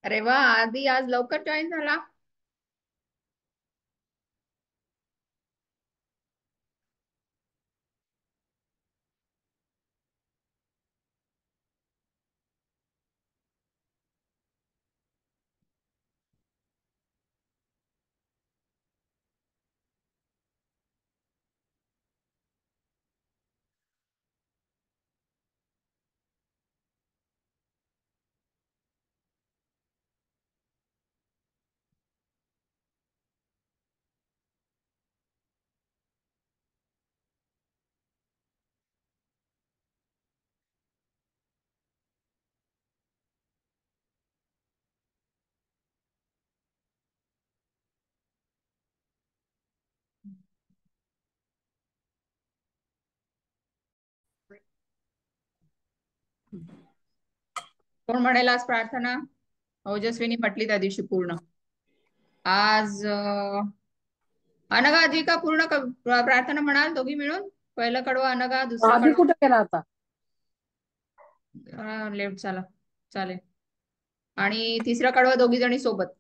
अरे वा, आधी आज लवकर जॉईन झाला. कोण म्हणेल आज प्रार्थना? ओजस्वीनी म्हटली त्या दिवशी पूर्ण. आज अनघा आधी का पूर्ण प्रार्थना म्हणाल दोघी मिळून? पहिलं कडवं अनघा, दुसरं आधी कडवं कुठे केला आता? लेफ्ट झाला, चालेल. आणि तिसरं कडवं दोघी जणी सोबत.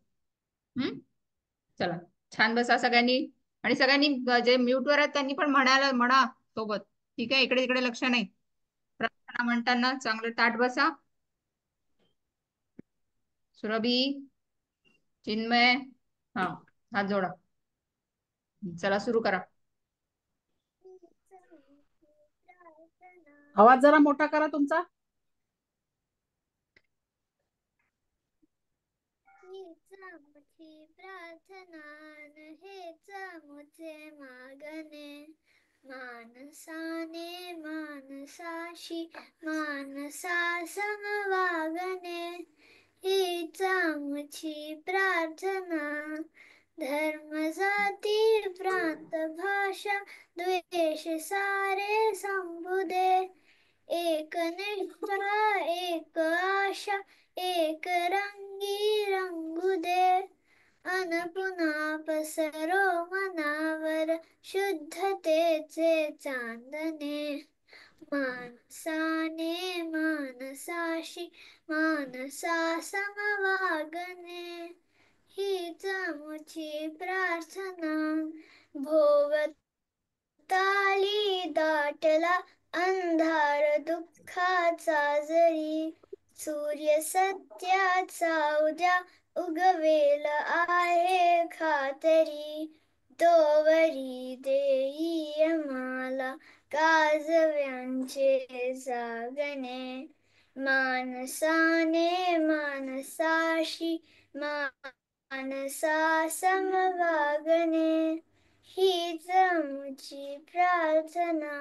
चला, छान बसा सगळ्यांनी. आणि सगळ्यांनी जे म्यूट वर आहेत त्यांनी पण म्हणा सोबत. ठीक आहे, इकडे तिकडे लक्ष नाही. प्रार्थना म्हणताना चांगलं ताट बसा. सुरभी, चिन्मय, हा, हात जोडा. चला सुरू करा. आवाज जरा मोठा करा तुमचा. हीच आमची प्रार्थना हेच आमचे मागणे, मानसाने मानसाशी मानसा समवागणे. हीच आमची प्रार्थना, धर्म जाती प्रांत भाषा द्वेष सारे संबुदे. एक निष्ठा एक आशा एक रंगी रंगू दे. अन पुन्हा पसरो मनावर शुद्धतेचे चांदणे, मानसाने मानसाशी मानसा समवागणे. हीच आमची प्रार्थना, भोवताली दाटला अंधार दुःखाचा जरी, सूर्य सत्याचा उद्या उगवेल आहे खातरी. तोवरी देई आम्हाला काजव्यांचे जागणे, मानसाने मानसाशी मानसा समवागणे. हीच आमची प्रार्थना,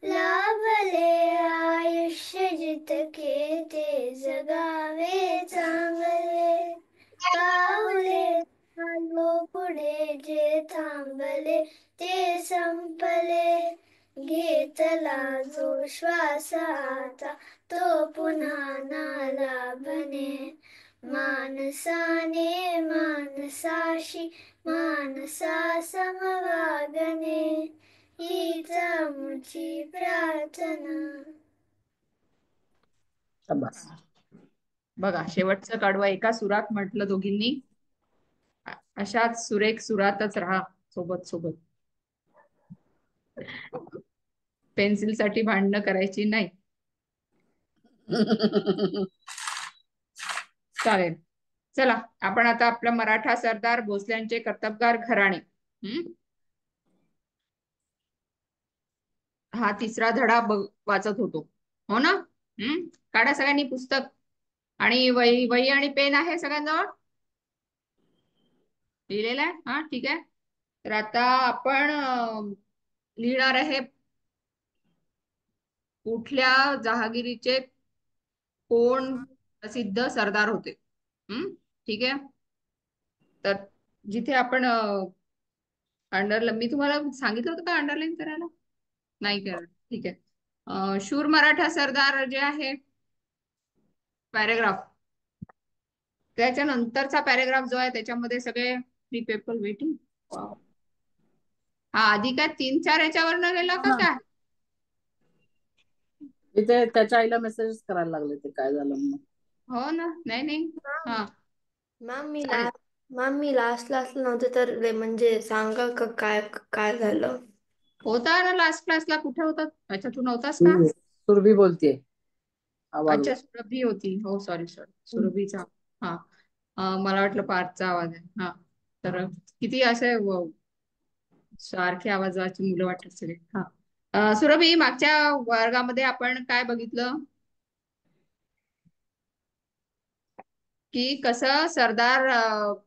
लाभले आयुष्य जितके ते जगावे चांगले. पाऊले चालो पुढे जे थांबले ते संपले. घेतला जो श्वास आता तो पुन्हा ना लाभणे, मानसाने मानसाशी मानसा समवागणे. हीच आमची प्रार्थना. शाबास. बघा, शेवटचं कडवं एका सुरात म्हटलं दोघींनी. अशाच सुरेख सुरातच राहा सोबत सोबत. पेन्सिल साठी भांडणं करायची नाही. चालेल. चला, आपण आता आपला मराठा सरदार भोसल्यांचे कर्तबगार घराणे, हा तिसरा धडा वाचत होतो. हो ना? काढा सगळ्यांनी पुस्तक. आणि वही वही आणि पेन आहे सगळ्यांजवळ? लिहिलेलं आहे? हा, ठीक आहे. तर आता आपण लिहिणार आहे कुठल्या जहागिरीचे कोण प्रसिद्ध सरदार होते. ठीक आहे. तर जिथे आपण अंडरलाईन, मी तुम्हाला सांगितलं होतं का अंडरलाईन करायला? नाही करत, ठीक आहे. शूर मराठा सरदार जे आहे पॅरेग्राफ, त्याच्यानंतरचा पॅरेग्राफ जो आहे त्याच्यामध्ये सगळे फ्री पेपर वेटिंग. हा, आधी काय 3-4 याच्यावर न गेला का काय? इथे त्याच्या आईला मेसेज करायला लागले ते काय झालं म्हणून. हो ना, नाही नाही. हा, मॅम मी चालेल. लास्ट मॅम मी लास्टला नव्हते तर म्हणजे सांगा का काय काय झालं. होता ना लास्ट क्लासला, कुठे होता? अच्छा, तू नव्हतास का? सुरभी बोलतीये, आवाज अच्छा, सुरभी होती. हो, सॉरी सॉरी, सुरभीचा. हा. मला वाटलं पार्थचा आवाज आहे. हा. तर किती असे सारखे आवाजाची मुलं वाटत सगळे. हा. सुरभी, मागच्या वर्गामध्ये आपण काय बघितलं? की कसं सरदार,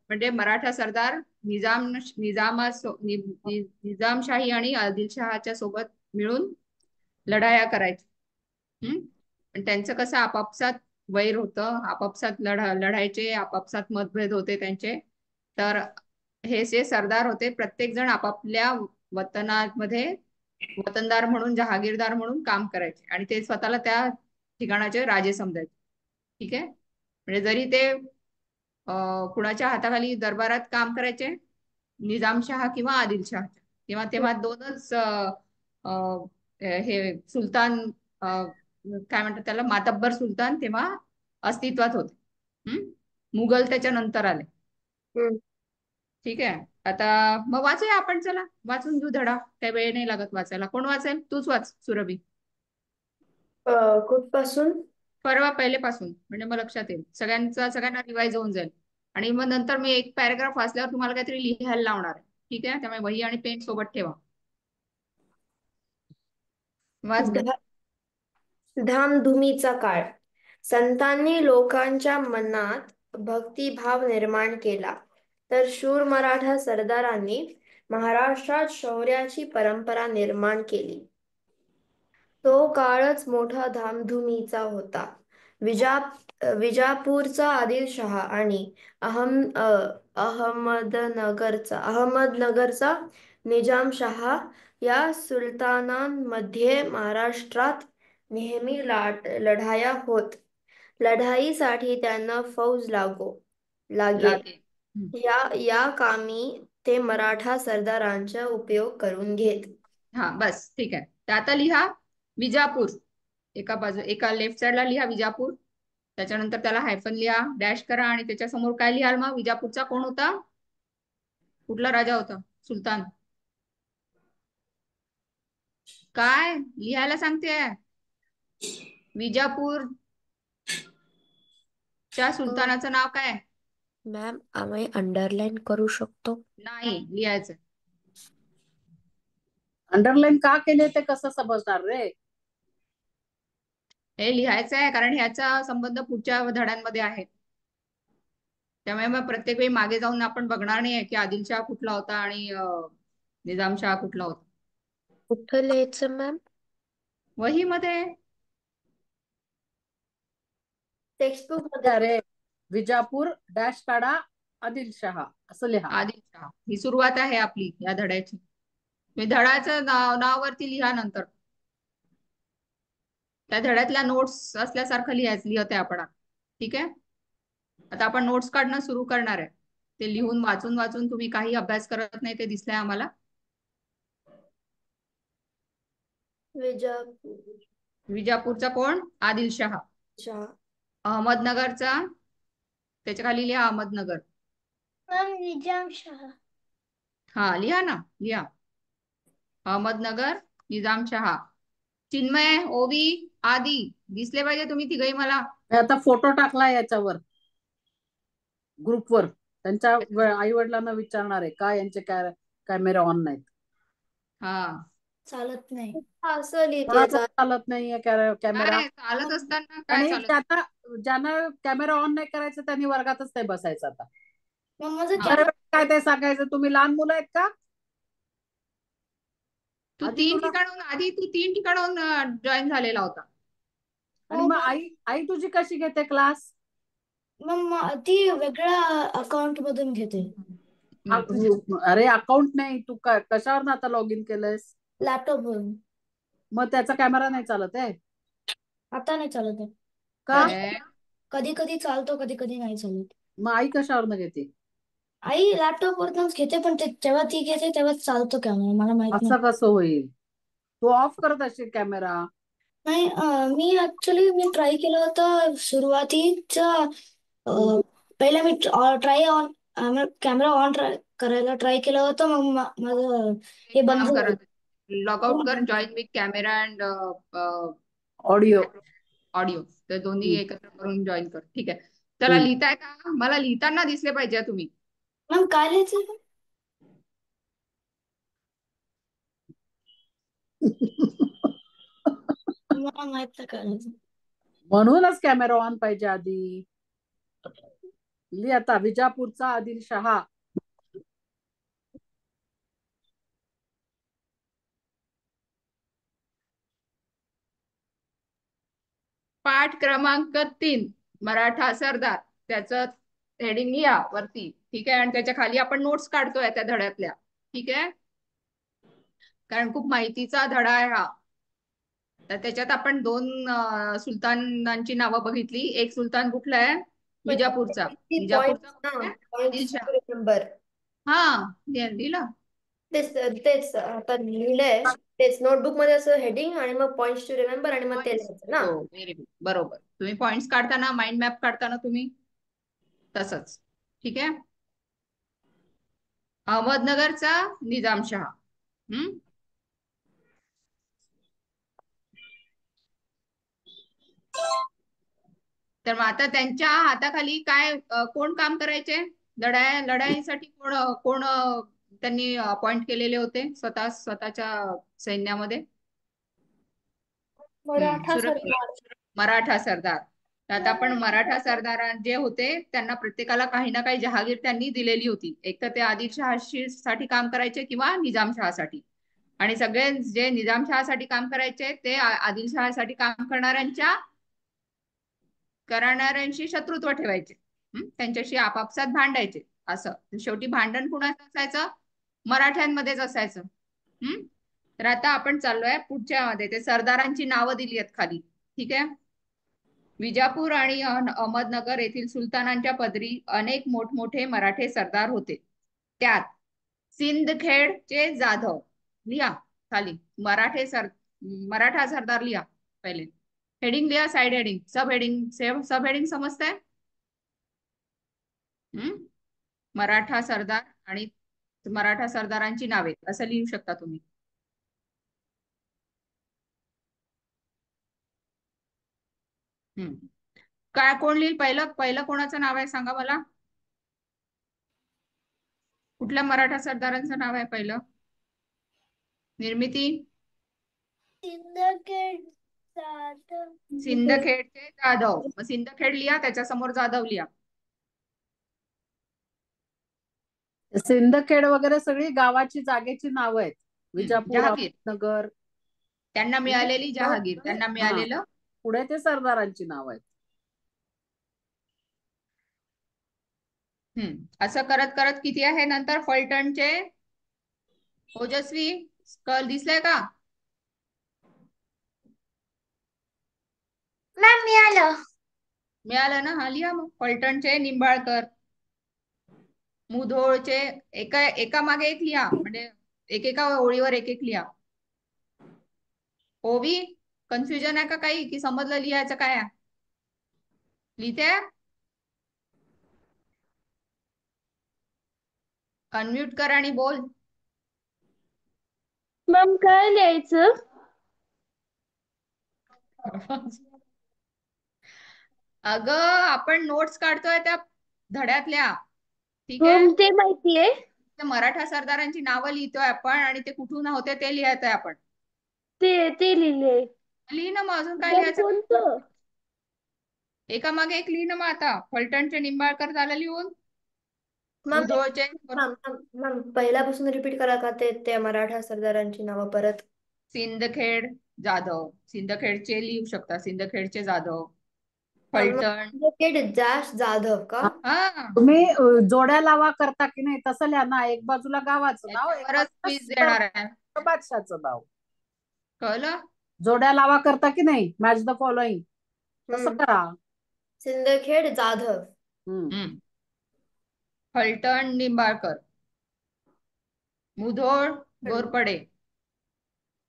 म्हणजे मराठा सरदार निजामशाही आणि आदिलशहाच्या सोबत मिळून लढाया करायचे. पण त्यांचं कसं आपापसात वैर होतं, आपापसात लढायचे, आपापसात मतभेद होते त्यांचे. तर हे जे सरदार होते, प्रत्येक जण आपापल्या वतनामध्ये वतनदार म्हणून, जहागीरदार म्हणून काम करायचे आणि ते स्वतःला त्या ठिकाणाचे राजे समजायचे. ठीक आहे. म्हणजे जरी ते कुणाच्या हाताखाली दरबारात काम करायचे, निजामशाह किंवा आदिलशहाच्या, किंवा तेव्हा दोनच अ, हे सुलतान, काय म्हणतात त्याला, मातब्बर सुलतान तेव्हा अस्तित्वात होते. मुघल त्याच्यानंतर आले. हम्म. ठीक आहे. आता मग वाचूया आपण, चला वाचून घेऊ धडा. त्या वेळ नाही लागत वाचायला. कोण वाचेल? तूच वाच सुरभी. कुठपासून? परवा पहिले पासून, म्हणजे मग लक्षात येईल सगळ्यांना रिवाइज होऊन जाईल. आणि मग नंतर मी एक पॅराग्राफ वाचल्यावर तुम्हाला काहीतरी लिहायला लावणार आहे. ठीक आहे, त्यामुळे वही आणि पेन सोबत ठेवा. वाच ग. धा- धामधुमीचा काळ. संतांनी लोकांच्या मनात भक्तिभाव निर्माण केला तर शूर मराठा सरदारांनी महाराष्ट्रात शौर्याची परंपरा निर्माण केली. तो काळच मोठा धामधुमीचा होता. विजा विजापूरचा आदिलशहा आणि अहमदनगरचा निजामशहा या सुलतानांमध्ये महाराष्ट्रात नेहमी लढाया होत. लढाईसाठी त्यांना फौज लागेल. लागे. हम्म. या कामी ते मराठा सरदारांचा उपयोग करून घेत. हा, बस ठीक आहे. तर आता लिहा विजापूर. एका लेफ्ट साइडला लिहा विजापूर. त्याच्यानंतर त्याला हायफन लिहा, डॅश करा, आणि त्याच्या समोर काय लिहाल मग? विजापूरचा कोण होता? कुठला राजा होता? सुलतान. काय लिहायला सांगते? विजापूरच्या सुलतानाचं नाव काय? मॅम आम्ही अंडरलाईन करू शकतो? नाही लिहायचं. अंडरलाईन का केले ते कसं समजणार रे? हे लिहायचं आहे, कारण ह्याचा संबंध पुढच्या धड्यांमध्ये आहे. त्यामुळे मग प्रत्येक वेळी मागे जाऊन आपण बघणार नाहीये की आदिलशाह कुठला होता आणि निजामशाह कुठला होता. कुठं लिहायचं मॅम? वही मध्ये. टेक्स्टबुक मध्ये? अरे, विजापूर डॅश काढा, आदिलशहा असं लिहा. आदिलशाह ही सुरुवात आहे आपली या धड्याची. तुम्ही धड्याचं नावावरती लिहा नंतर. त्या धड्यातल्या नोट्स असल्यासारखं लिहत आहे आपण. ठीक आहे. आता आपण नोट्स काढणं सुरू करणार आहे. ते लिहून वाचून वाचून तुम्ही काही अभ्यास करत नाही ते दिसलंय आम्हाला. विजापूर. विजापूरचा कोण? आदिलशहा. अहमदनगरचा, त्याच्या खाली लिहा अहमदनगर. मॅम निजामशाह. हा लिहा ना, लिहा. अहमदनगर, निजामशहा. चिन्मय, ओवी, आदी दिसले पाहिजे तुम्ही तिघही मला. मी आता फोटो टाकलाय याच्यावर ग्रुपवर. त्यांच्या आई वडिलांना विचारणार आहे का यांचे कॅमेरा ऑन नाहीत. हा. चालत नाही असं लिहिते. कोणाचा चालत नाहीये कॅमेरा. काय चालत असताना काय आणि चालत? ज्यांना कॅमेरा ऑन नाही करायचं त्यांनी वर्गातच नाही बसायचं आता. मग माझं हा. काय ते सांगायचं? तुम्ही लहान मुलं आहेत का? आधी तुला तू तीन ठिकाणाहून जॉईन झालेला होता. आणि मग आई तुझी कशी घेते क्लास? मग ती वेगळ्या अकाउंट मधून घेते. अरे अकाउंट नाही, तू कशावर आता लॉग इन केलंयस? लॅपटॉप वरून. मग त्याचा कॅमेरा नाही चालत आहे आता नाही चालत आहे. का? कधी कधी चालतो, कधी कधी नाही चालत. मग आई कशावर घेते? आई लॅपटॉप वरूनच घेते, पण जेव्हा ती घेते तेव्हा चालतो कॅमेरा, मला माहित नाही. असं कसं होईल? तू ऑफ करत असेल कॅमेरा. नाही मी ट्राय केलं होतं सुरुवातीचा. पहिला मी ट्राय ऑन कॅमेरा ऑन करायला ट्राय केलं होतं, मग माझं एक हे बंद काम करा, झालं. लॉग आउट कर, join with camera and audio. Audio, तर दोन्ही एकत्र करून जॉईन कर. ठीक आहे, चला लिहिताय का? मला लिहिताना दिसले पाहिजे तुम्ही. मॅम काय लिहायचं? मला माहित नाही काय लिहायचं. म्हणूनच कॅमेरा ऑन पाहिजे आधी. लिह आता, विजापूरचा आदिलशहा. पाठ क्रमांक 3, मराठा सरदार. त्याचं हेडिंग लिहा वरती. ठीक आहे, आणि त्याच्या खाली आपण नोट्स काढतोय त्या धड्यातल्या. ठीक आहे, कारण खूप माहितीचा धडा आहे हा. तर त्याच्यात आपण 2 सुलतानांची नावं बघितली. एक सुलतान कुठला आहे? विजापूरचा. विजापूरचा कुठला आहे? आदिलशहा. नंबर हा, लिहिला. तेच तेच आता लिहिलंय. तेच नोटबुक मध्ये असं हेडिंग आणि मग पॉइंट्स टू रिमेंबर आणि मग ते पॉइंट्स, लिहायचं ना. हो व्हेरी गुड, बरोबर. तुम्ही पॉइंट्स काढताना, माइंड मॅप काढताना तुम्ही तसंच. ठीक आहे, अहमदनगरचा निजामशहा. तर मग आता त्यांच्या हाताखाली काय कोण काम करायचे? लढाईसाठी कोण कोण त्यांनी अपॉइंट केलेले होते स्वतःच्या सैन्यामध्ये? मराठा सुरत, सरदार. मराठा सरदार. तर आता आपण मराठा सरदार जे होते त्यांना प्रत्येकाला काही ना काही जहागीर त्यांनी दिलेली होती. एक तर ते आदिलशहासाठी काम करायचे किंवा निजामशहासाठी. आणि सगळे जे निजामशहासाठी काम करायचे ते आदिलशहासाठी काम करणाऱ्यांशी शत्रुत्व ठेवायचे. त्यांच्याशी आपापसात भांडायचे. असं शेवटी भांडण कुणाचं असायचं? मराठ्यांमध्येच असायचं. तर आता आपण चाललोय पुढच्या मध्ये. ते सरदारांची नावं दिली आहेत खाली. ठीक आहे, विजापूर आणि अहमदनगर येथील सुलतानांच्या पदरी अनेक मोठमोठे मराठे सरदार होते. त्यात सिंदखेडचे जाधव. लिहा खाली मराठा सरदार लिहा पहिले. हेडिंग लिहा, साइड हेडिंग, सब हेडिंग समजतंय? मराठा सरदार आणि मराठा सरदारांची नावे असं लिहू शकता तुम्ही. काय कोण लिहिल? पहिलं पहिलं कोणाचं नाव आहे सांगा मला. कुठल्या मराठा सरदारांचं नाव आहे पहिलं? निर्मिती. सिंदखेड जाधव. सिंदखेडचे जाधव. मग सिंदखेड लिहा, त्याच्यासमोर जाधव लिहा. सिंदखेड वगैरे सगळी गावाची जागेची नावं आहेत. विजापूर, जहागीर, अहमदनगर. त्यांना मिळालेली जहागीर, त्यांना हा, मिळालेलं. पुढे ते सरदारांची नाव आहेत. असं करत करत किती आहे नंतर फलटणचे ओजस्वी कल दिसलाय का? मॅम मिळालं. मिळालं ना? हा लिहा मग. फलटणचे निंबाळकर. मुधोळचे एका मागे एक लिहा, म्हणजे एकेका ओळीवर एक एक लिहा. ओवी, कन्फ्युजन आहे का काही, की समजलं लिहायचं काय आहे? लिहिते? अनम्यूट कर आणि बोल. मॅम काय लिहायचं? अगं आपण नोट्स काढतोय त्या धड्यातल्या. ठीक आहे, मॅम ते माहितीये. मराठा सरदारांची नावं लिहितोय आपण आणि ते कुठून होते ते लिहायचंय आपण. ते लिहिले. लिहि ना मग, अजून काय मॅम लिहायचं? कोणतं? एका मागे एक लिहि ना मग. आता फलटणचे निंबाळकर झालं लिहून. मॅम मुधोळचे मॅम मॅम पहिल्यापासून रिपीट करा का ते मराठा सरदारांची नावं परत. सिंदखेड जाधव. सिंदखेडचे लिहू शकता, सिंदखेडचे जाधव. मॅम फलटण. सिंदखेड जाधव का? हा, तुम्ही जोड्या लावा करता की नाही तसं लिहा ना. एक बाजूला गावाचं नाव, एक त्याच्यावरच क्विज बाजूला देणार आहे. बादशाचं नाव. कळलं? जोड्या लावा करता की नाही, मॅच द फॉलोइंग, तसं करा. सिंदखेड जाधव. फलटण निंबाळकर. मुधोळ घोरपडे.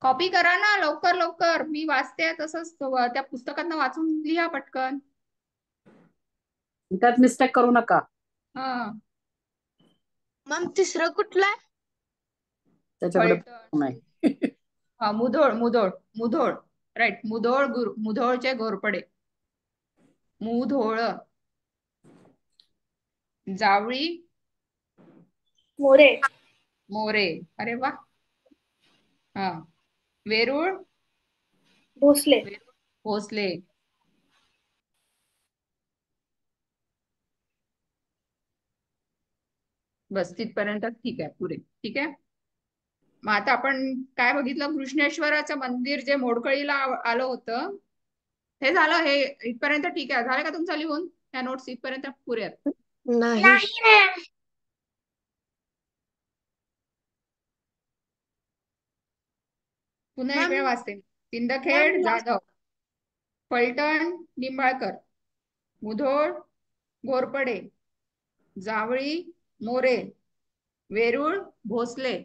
कॉपी करा ना लवकर लवकर, मी वाचते तसंच त्या पुस्तकातनं वाचून लिहा पटकन. त्यात मिस्टेक करू नका. हा. मॅम तिसरं कुठलं आहे? त्याच्याकडे फलटण. नाही. हा, मुधोळ मुधोळ मुधोळ. राईट, मुधोळचे घोरपडे. मुधोळ. जावळी. मोरे. मोरे. अरे वा. हा. वेरूळ. भोसले. वेरूळ भोसले. बस तिथपर्यंत ठीक आहे, पुरे ठीक आहे. मग आता आपण काय बघितलं, कृष्णेश्वराचं मंदिर जे मोडकळीला आलं होतं, हे झालं. हे इथपर्यंत ठीक आहे. झालं का तुमचा लिहून? त्या नोट्स इथपर्यंत पुरे आहेत? नाही. पुन्हा एक मॅम वेळ वाचते. मॅम सिंदखेड जाधव, फलटण निंबाळकर, मुधोळ घोरपडे, जावळी मोरे, वेरूळ भोसले.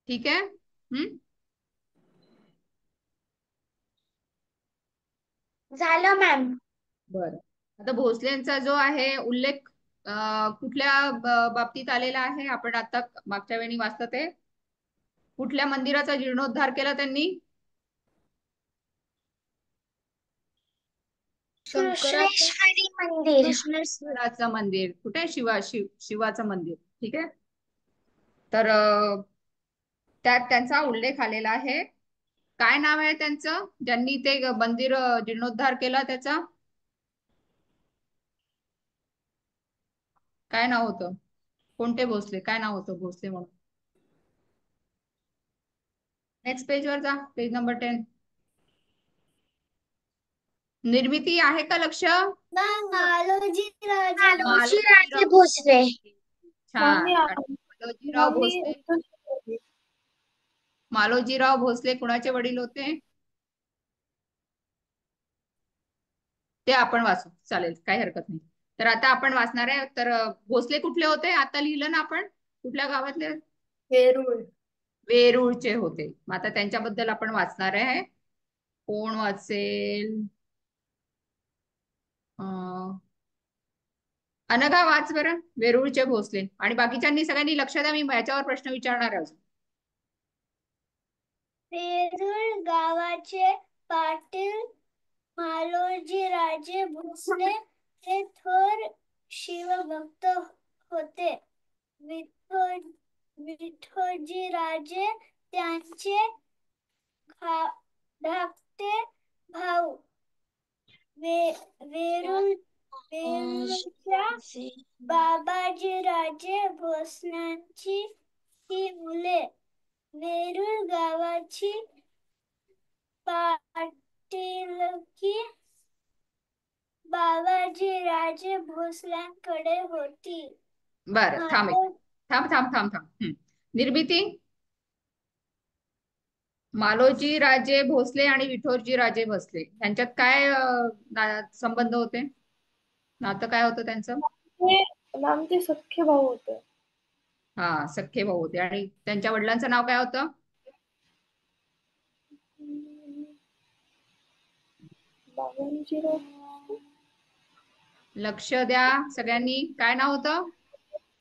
ठीक आहे. झालं मॅम. बरं. आता भोसलेंचा जो आहे उल्लेख कुठल्या बाबतीत आलेला आहे, आपण आता मागच्या वेळी वाचलं ते. कुठल्या मंदिराचा जीर्णोद्धार केला त्यांनी? कृष्णेश्वरी मंदिर. कृष्णेश्वराचं मंदिर. कुठे? शिवाचं मंदिर. ठीक आहे. तर त्यात त्यांचा उल्लेख आलेला आहे. काय नाव आहे त्यांचं, ज्यांनी ते मंदिर जीर्णोद्धार केला? त्याचा काय नाव होतं? कोणते भोसले? काय नाव होतं भोसले म्हणून? नेक्स्ट पेज वर जा, पेज नंबर 10. निर्मिती आहे का लक्ष? मालोजी मालोजीराव भोसले. छान. मालोजीराव भोसले. मालोजीराव भोसले कुणाचे वडील होते? ते आपण वाचू, चालेल, काही हरकत नाही. तर आता आपण वाचणार आहे. तर भोसले कुठले होते? आता लिहिलं ना आपण, कुठल्या गावातले? वेरूळ. वेरूळचे होते. मग आता त्यांच्याबद्दल आपण वाचणार आहे. कोण वाचेल? अनघा वाच बरं. वेरूळचे भोसले. आणि बाकीच्यांनी सगळ्यांनी लक्ष द्या, मी याच्यावर प्रश्न विचारणार आहे. वेरूळ गावाचे पाटील मालोजी राजे भोसले हे थोर शिवभक्त होते. विठोजी राजे त्यांचे धाकटे भाऊ. वेरूळच्या बाबाजी राजे भोसल्यांची ही मुले. वेरूळ गावाची पाटीलकी बाबाजी राजे भोसल्यांकडे होती. बरं, थांब थांब थांब थांब थांब. निर्मिती. मालोजी राजे भोसले आणि विठोजी राजे भोसले यांच्यात काय संबंध होते? नातं काय होतं त्यांचं? मॅम ते सख्खे भाऊ होते. हा, सख्खे भाऊ होते. आणि त्यांच्या वडिलांचं नाव काय होतं? लक्ष द्या सगळ्यांनी. काय नाव होतं?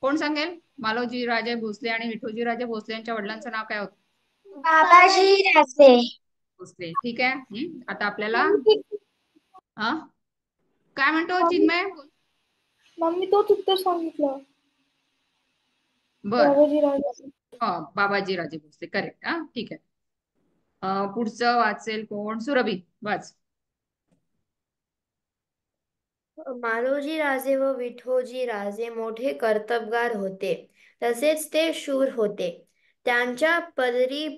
कोण सांगेल? मालोजी राजे भोसले आणि विठोजी राजे भोसले यांच्या वडिलांचं नाव काय होतं? बाबाजी राजे भोसले. ठीक आहे. आता आपल्याला काय म्हणतो चिन्मय? मग मी तोच उत्तर सांगितलं. बर, बाबाजी राजे. बाबाजी राजे भोसले. करेक्ट. ठीक आहे. पुढचं वाचेल कोण? सुरभी वाच. मालोजी राजे व विठोजी राजे मोठे कर्तबगार होते. तसेच ते शूर होते. त्यांच्या पदरी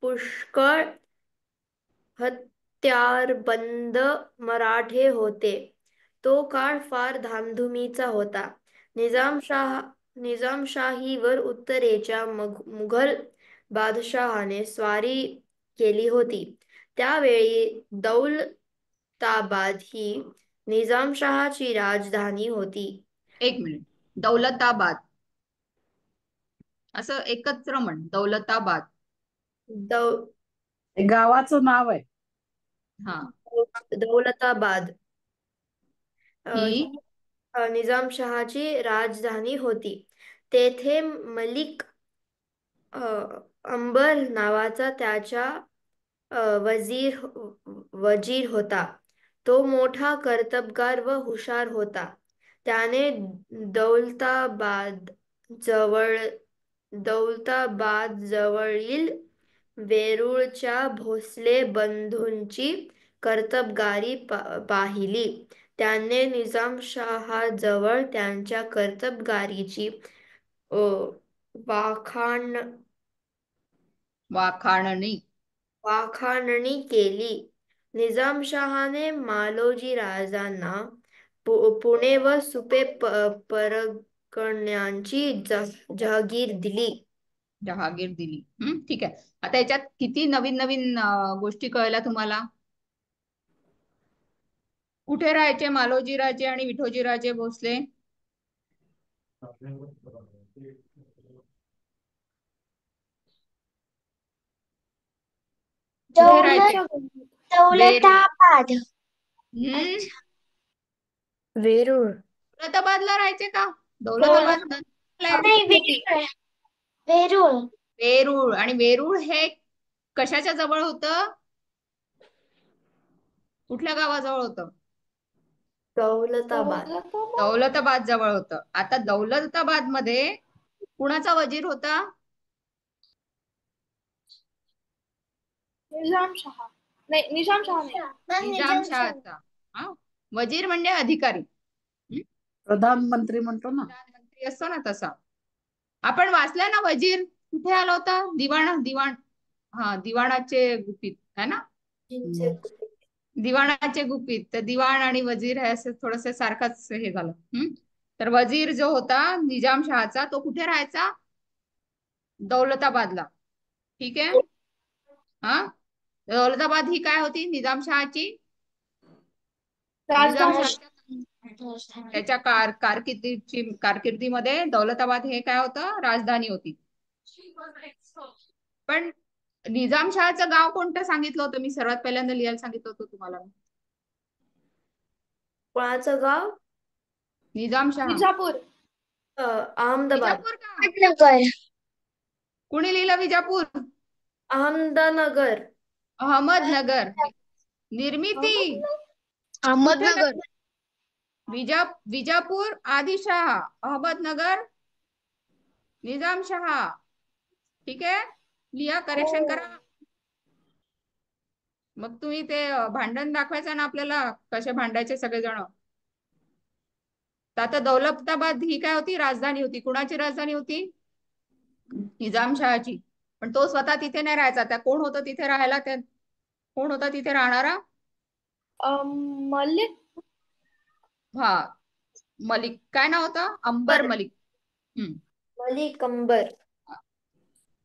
पुष्कळ हत्यारबंद मराठे होते. तो काळ फार धामधुमीचा होता. निजामशाहीवर उत्तरेच्या मुघल बादशहाने स्वारी केली होती. त्यावेळी दौलताबाद ही निजामशहाची राजधानी होती. एक मिनिट. दौलताबाद. असं एकत्र म्हण, दौलताबाद. दौ हे गावाचं नाव आहे. हा. दौलताबाद ही ही निजामशहाची राजधानी होती. तेथे मलिक अंबर नावाचा त्याचा वजीर होता. तो मोठा कर्तबगार व हुशार होता. त्याने दौलताबाद जवळ दौलताबाद जवळील वेरूळच्या भोसले बंधूंची कर्तबगारी पाहिली. त्याने निजामशहाजवळ त्यांच्या कर्तबगारीची वाखाण वाखाणणी वाखाणणी केली. निजामशहाने मालोजी राजांना पुणे व सुपे परगण्यांची जहागीर दिली. जहागीर दिली. ठीक आहे. आता याच्यात किती नवीन नवीन गोष्टी कळल्या तुम्हाला. कुठे राहायचे मालोजी राजे आणि विठोजी राजे भोसले? कुठे राहायचे? दौलताबाद. हम्म. वेरूळ दौलताबादला राहायचे का? दौलताबाद नाही, वेरूळ. वेरूळ. आणि वेरूळ हे कशाच्या जवळ होतं? कुठल्या गावाजवळ होतं? दौलताबाद दौलताबाद जवळ होतं. आता दौलताबाद मध्ये कुणाचा वजीर होता? निजामशहा नाही, निजामशहा नाही. निजामशहाचा. हा, वजीर म्हणजे अधिकारी. प्रधानमंत्री म्हणतो ना. प्रधानमंत्री असतो ना तसा. आपण वाचलं ना वजीर कुठे आला होता? दिवाण. हा, दिवाणाचे गुपित है ना. दिवाणाचे गुपित. तर दिवाण आणि वजीर हे असं थोडस सारखंच हे झालं. तर वजीर जो होता निजामशहाचा, तो कुठे राहायचा? दौलताबादला. ठीक आहे. हा, दौलताबाद ही काय होती निजामशहाची? निजामशहाच्या त्याच्या कारकिर्दीमध्ये दौलताबाद हे काय होतं? राजधानी होती. पण निजामशहाचं गाव कोणतं सांगितलं होतं मी सर्वात पहिल्यांदा लिहायला सांगितलं होतं तुम्हाला? कोणाचं गाव? निजामशहा. विजापूर. अहमदाबाद. विजापूर का? कुणी लिहिलं विजापूर? अहमदनगर. अहमदनगर. निर्मिती अहमदनगर. विजापूर आदिशहा, अहमदनगर निजामशहा. ठीक आहे. लिहा, करेक्शन करा. मग तुम्ही ते भांडण दाखवायचं ना आपल्याला, कसे भांडायचे सगळेजण. तर आता दौलताबाद ही काय होती? राजधानी होती. कुणाची राजधानी होती? निजामशहाची. पण तो स्वतः तिथे नाही राहायचा. त्या कोण होतं तिथे राहायला? त्या कोण होता तिथे राहणारा? मलिक. हा, मलिक. काय नाव होतं? अंबर मलिक. मलिक अंबर.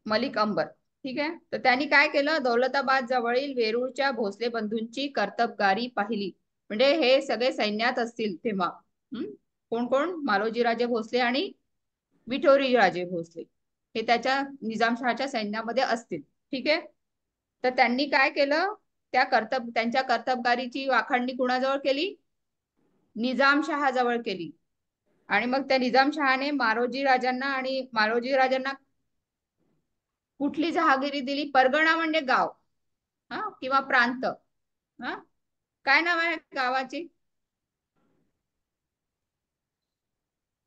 मलिक अंबर. ठीक आहे. तर त्यांनी काय केलं? दौलताबाद जवळील वेरूळच्या भोसले बंधूंची कर्तबगारी पाहिली. म्हणजे हे सगळे सैन्यात असतील तेव्हा. कोण कोण? मालोजी राजे भोसले आणि विठोरी राजे भोसले हे त्याच्या निजामशहाच्या सैन्यामध्ये असतील. ठीक आहे. तर त्यांनी काय केलं? त्यांच्या कर्तबगारीची वाखाणणी कुणाजवळ केली? निजामशहाजवळ केली. आणि मग त्या निजामशहाने मालोजी राजांना कुठली जहागिरी दिली? परगणा म्हणजे गाव, हा, किंवा प्रांत. हा, काय नाव आहे गावाची?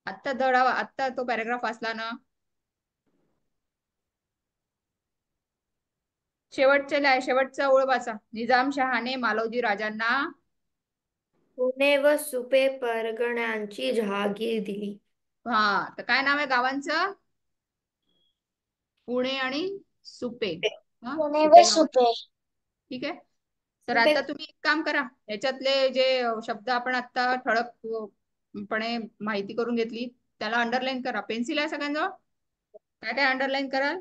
आत्ता तो पॅराग्राफ वाचला ना. शेवटचा ओळ वाचा. निजामशहाने मालोजी राजांना पुणे व सुपे परगण्यांची जहागीर दिली. हा, तर काय नाव आहे गावांचं? पुणे आणि सुपे. पुणे व सुपे. ठीक आहे. तर आता तुम्ही एक काम करा. याच्यातले जे शब्द आपण आता ठळकपणे माहिती करून घेतली त्याला अंडरलाईन करा. पेन्सिल आहे सगळ्यांजवळ? काय काय अंडरलाईन कराल?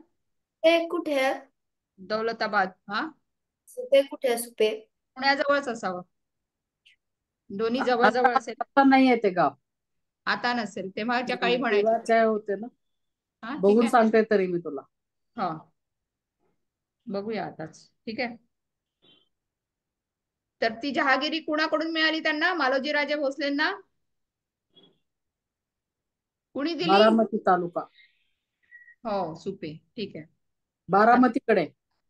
ते कुठे आहे? दौलताबाद. हा, सुपे कुठे आहे? सुपे पुण्याजवळच असावं. दोन्ही जवळ जवळ असेल. आता नाही येते गाव. आता नसेल, तेव्हाच्या काळी तेव्हा म्हणायचे. काय होते ना. हा ठीक बघून आहे. सांगते तरी मी तुला. हा बघूया आताच. ठीक आहे. तर ती जहागिरी कुणाकडून मिळाली त्यांना, मालोजी राजे भोसलेंना? कुणी दिली? बारामती तालुका, हो सुपे. ठीक आहे. बारामतीकडे.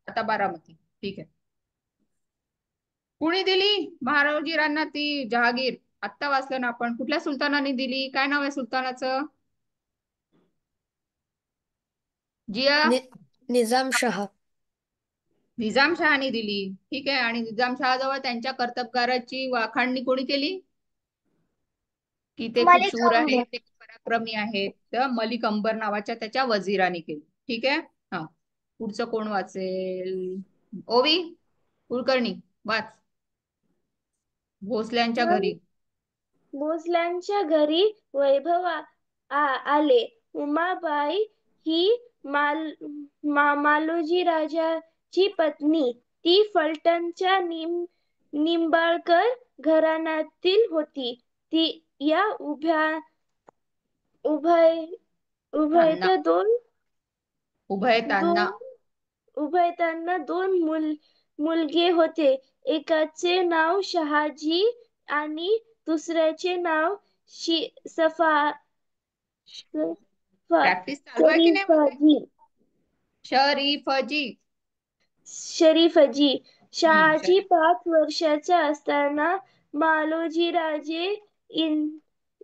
आता बारामती. ठीक आहे. कुणी दिली महाराजीरांना ती जहागीर? आत्ता वाचलं ना आपण. कुठल्या सुलतानाने दिली? काय नाव आहे सुलतानाचं? जिया? निजामशाह. निजामशहाने दिली. ठीक आहे. आणि निजामशहाजवळ त्यांच्या कर्तबगाराची वाखाणणी कोणी केली? की ते खूप मलिक शूर आहेत, अंबर. ते पराक्रमी आहेत. तर मलिक अंबर नावाच्या त्याच्या वजिराने केली. ठीक आहे. हा पुढचं कोण वाचेल? ओवी कुलकर्णी वाच. भोसल्यांच्या मग घरी. भोसल्यांच्या घरी वैभव आले. उमाबाई ही मालोजी राजाची पत्नी. ती फलटणच्या निंबाळकर घराण्यातील होती. ती या उभय त्यांना उभयत दोन उभयतांना उभयतांना दोन मुलगे होते. एकाचे नाव शहाजी आणि दुसऱ्याचे नाव सफा प्रॅक्टिस चालू आहे की नाही मध्ये? शरीफजी. शरीफजी. शरीफजी. शहाजी शरीफ. 5 वर्षाचा असताना मालोजीराजे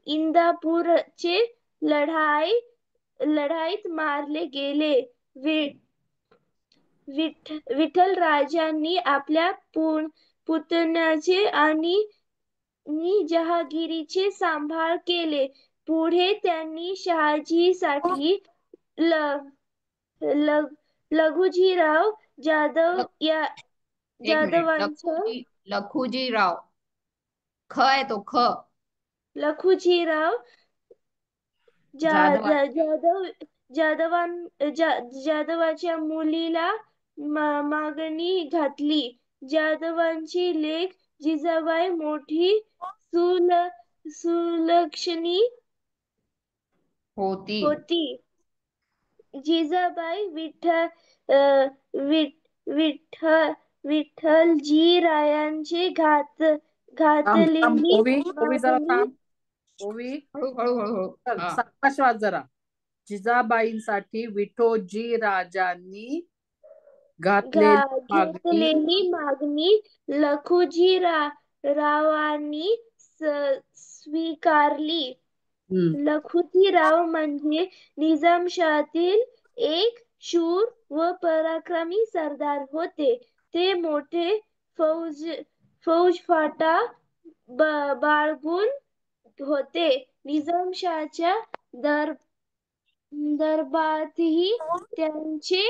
इंदापूरचे लढाईत मारले गेले. विठ्ठल राजांनी आपल्या पुतण्याचे आणि जहागिरीचे सांभाळ केले. पुढे त्यांनी शहाजीसाठी लखुजीराव जाधव या एक मिनिट. जाधवांच्या लखुजीराव. ख आहे तो ख. लखुजीराव जाधव. जाधवाच्या मुलीला मागणी घातली. जाधवांची लेक जिजाबाई मोठी सुलक्षणी होती. जिजाबाई विठ्ठलजी रायांची थांब थांब घातलेली ओवी, ओवी जरा मागणी थांब. ओवी हळू हळू हळू हळू. चल, हा सावकाश वाच जरा. जिजाबाईंसाठी विठोजी राजांनी घातलेली मागणी. घेतलेली मागणी लखुजी रावांनी स्वीकारली. लखुजीराव म्हणजे निजामशाहीतील एक शूर व पराक्रमी सरदार होते. ते मोठे फौजफाटा बाळगून होते. निजामशाहच्या दरबारातही त्यांचे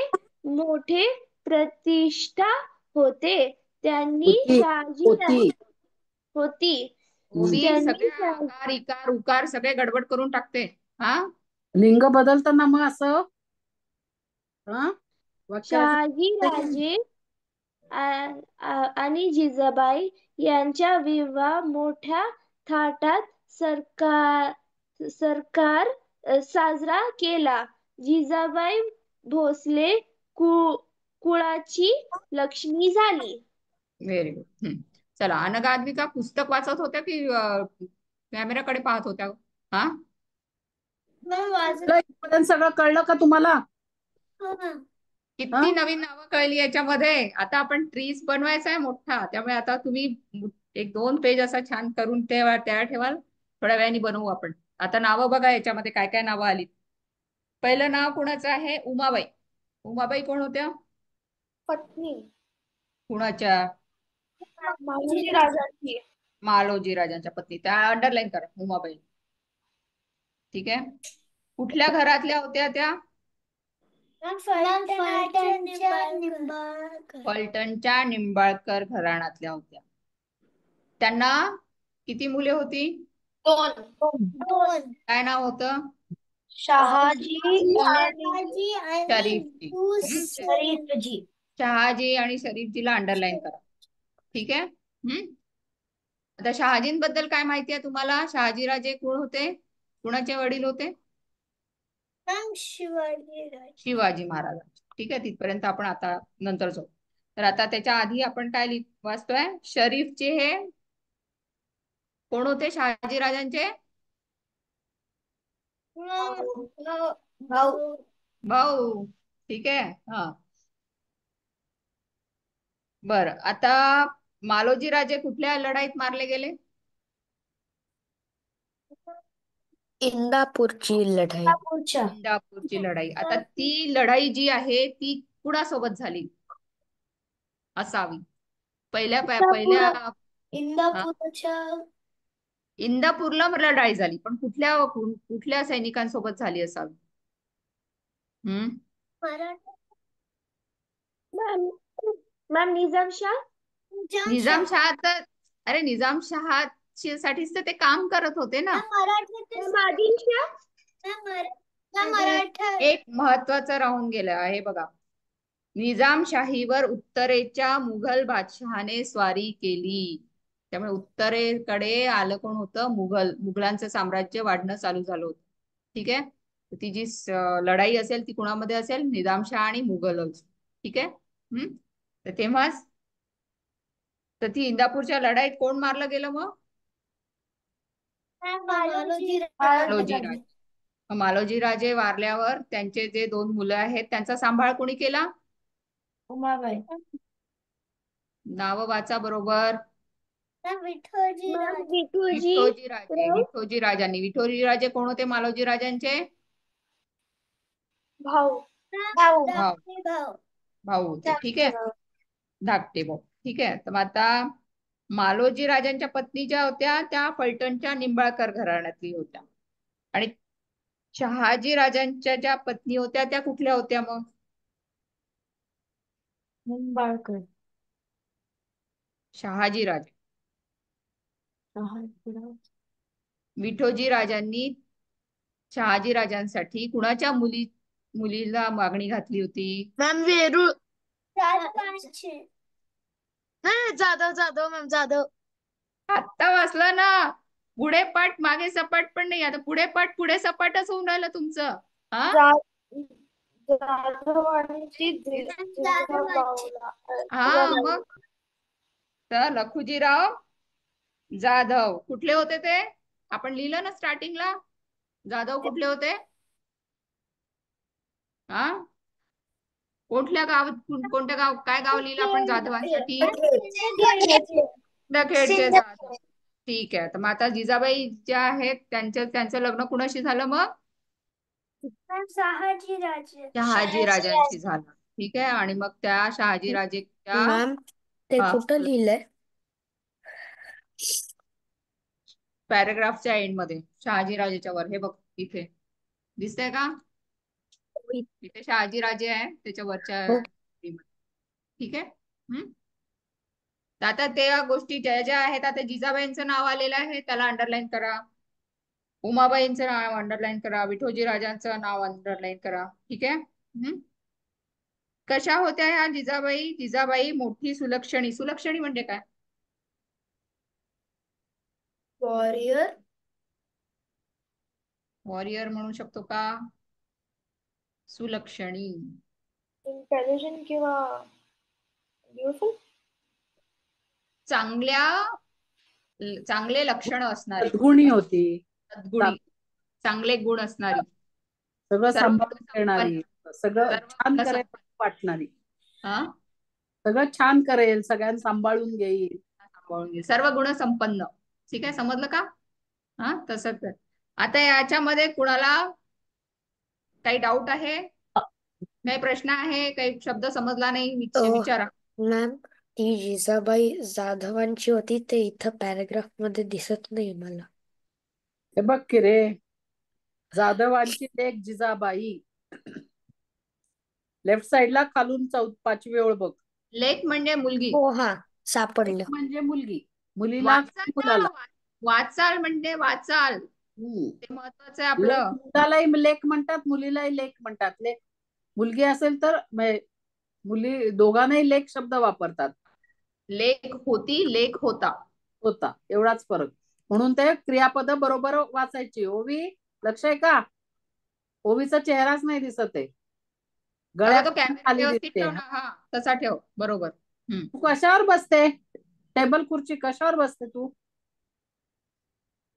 मोठे प्रतिष्ठा होते. त्यांनी होती. ओवी त्यांनी सगळे आकार इकार उकार सगळे गडबड करून टाकते. हा लिंग बदलतं ना मग असं. हा वाक्याला शहाजी राजे आणि जिजाबाई यांचा विवाह मोठ्या थाटात सरकार साजरा केला. जिजाबाई भोसले कुळाची लक्ष्मी झाली. Very good. चला अनगादवीका पुस्तक वाचत होत्या की कॅमेराकडे पाहत होत्या? हा इथपर्यंत सगळं कळलं का तुम्हाला? किती नवीन नावं कळली याच्यामध्ये. आता आपण ट्रीज बनवायचा आहे मोठा, त्यामुळे आता तुम्ही 1-2 पेज असा छान करून तयार ठेवाल. थोड्या वेळाने बनवू आपण. आता नावं बघा याच्यामध्ये काय काय नावं आली. पहिलं नाव कुणाचं आहे? उमाबाई. उमाबाई कोण होत्या? पत्नी कुणाच्या? मालोजी राजांची. मालोजी राजांच्या पत्नी. त्या अंडरलाईन करा उमाबाई. ठीक आहे. कुठल्या घरातल्या होत्या त्या? फलटणच्या निंबाळकर घराण्यातल्या होत्या. त्यांना किती मुले होती? 2. काय नाव होतं? शहाजी शरीफजी. शरीफजी. शहाजी आणि शरीफजीला अंडरलाईन करा. ठीक आहे. आता शहाजींबद्दल काय माहिती आहे तुम्हाला? शहाजीराजे कोण होते? कुणाचे वडील होते? शिवाजी राजे. शिवाजी महाराजांचे. ठीक आहे, तिथपर्यंत आपण आता नंतर जाऊ. तर आता त्याच्या आधी आपण काय वाचतोय, शरीफचे हे कोण होते शहाजी राजांचे? भाऊ. भाऊ. ठीक आहे. हा, बर. आता मालोजी राजे कुठल्या लढाईत मारले गेले? इंदापूरची लढाई. इंदापूरची लढाई. आता ती लढाई जी आहे ती कुणासोबत झाली असावी? पहिल्या इंदापूरच्या इंदापूरला लढाई झाली, पण कुठल्या सैनिकांसोबत झाली असावी? मॅम निजामशाह. निजामशाह तर, अरे निजामशाह साठीच तर ते काम करत होते ना. एक महत्वाचं राहून गेलं आहे बघा, निजामशाहीवर उत्तरेच्या मुघल बादशहाने स्वारी केली. त्यामुळे उत्तरेकडे आलं कोण होतं? मुघलांचं साम्राज्य वाढणं चालू झालं होतं. ठीक आहे, ती जी लढाई असेल ती कुणामध्ये असेल? निजामशाह आणि मुघल. ठीक आहे. तर तेव्हाच तर ती इंदापूरच्या लढाईत कोण मारलं गेलं मग? मालोजी राजे. मालोजी राजे वारल्यावर त्यांचे जे 2 मुलं आहेत त्यांचा सांभाळ कोणी केला? उमाबाई. नाव वाचा बरोबर. विठोजी विठोजी राजे. विठोजी राजांनी. विठोजी राजे कोण होते मालोजी राजांचे? भाऊ. भाऊ होते. ठीक आहे, धाकटे भाऊ. ठीक आहे. तर आता मालोजी राजांच्या पत्नी ज्या होत्या त्या फलटणच्या निंबाळकर घराण्यातली होत्या, आणि शहाजी राजांच्या ज्या पत्नी होत्या त्या कुठल्या होत्या मग? निंबाळकर. शहाजी राजे. विठोजी राजांनी शहाजी राजांसाठी कुणाच्या मुलीला मागणी घातली होती? मॅम वेरूळ. जाधव मॅम, जाधव. आत्ता वाचलं ना, पुढे पाठ मागे सपाट पण नाही. आता पुढे पाठ पुढे सपाटच होऊन राहिलं तुमचं. हा, मग तर लखुजीराव जाधव कुठले होते ते? आपण लिहिलं ना स्टार्टिंगला, जाधव कुठले होते? हा, कोणत्या गाव काय गाव लिहिलं आपण जाधवांसाठी? खेडचे जाधव. ठीक आहे. तर मग आता जिजाबाई ज्या आहेत त्यांचं लग्न कुणाशी झालं मग? शहाजी राजांशी झालं. ठीक आहे. आणि मग त्या शहाजी राजेच्या मॅम ते कुठं लिहिलंय? पॅराग्राफच्या एंड मध्ये शहाजी राजेच्या वर. हे बघ इथे दिसतंय का? इथे शहाजी राजे आहे त्याच्या वरच्या. ठीक आहे. तर आता त्या गोष्टी ज्या ज्या आहेत, आता जिजाबाईंचं नाव आलेलं आहे त्याला अंडरलाईन करा, उमाबाईंचं नाव अंडरलाईन करा, विठोजी राजांचं नाव अंडरलाईन करा. ठीक आहे. कशा होत्या ह्या जिजाबाई? जिजाबाई मोठी सुलक्षणी. सुलक्षणी म्हणजे काय? वॉरियर. वॉरियर म्हणू शकतो का? सुलक्षणी. इंटेलिजंट किंवा ब्युटिफुल. चांगले लक्षण असणारी. सद्गुणी होती. सद्गुणी, चांगले गुण असणारी, सगळं सर्व सांभाळून घेणारी, सगळं छान करेल वाटणारी. सगळं छान करेल, सगळ्यांना सांभाळून घेईल. सर्व गुण संपन्न. ठीक आहे, समजलं का? हा, तसंच. आता याच्यामध्ये कुणाला काही डाऊट आहे? काही प्रश्न आहे? काही शब्द समजला नाही विचारा. मॅम ती जिजाबाई जाधवांची होती ते इथं पॅराग्राफ मध्ये दिसत नाही मला. हे बघ की रे, जाधवांची लेक जिजाबाई. लेफ्ट साइडला खालून 5वी ओळ बघ. लेक म्हणजे मुलगी. हो, हा सापडलं. म्हणजे मुलगी. मुलीला मुलाला. वाचाल म्हणजे वाचाल, ते महत्वाचं आहे आपलं. मुलालाही लेक म्हणतात, मुलीलाही लेक म्हणतात. लेक मुलगी असेल तर मुली दोघांनाही लेक शब्द वापरतात. लेक होती, लेक होता. एवढाच फरक. म्हणून ते क्रियापद बरोबर वाचायची. ओवी लक्ष आहे का? ओवीचा चेहराच नाही दिसत आहे, अगं तो गळ्यापासून कॅमेरा खाली व्यवस्थित दिसते. ठेव ना, हा तसा ठेव, बरोबर. तू कशावर बसते? टेबल खुर्ची कशावर बसते तू?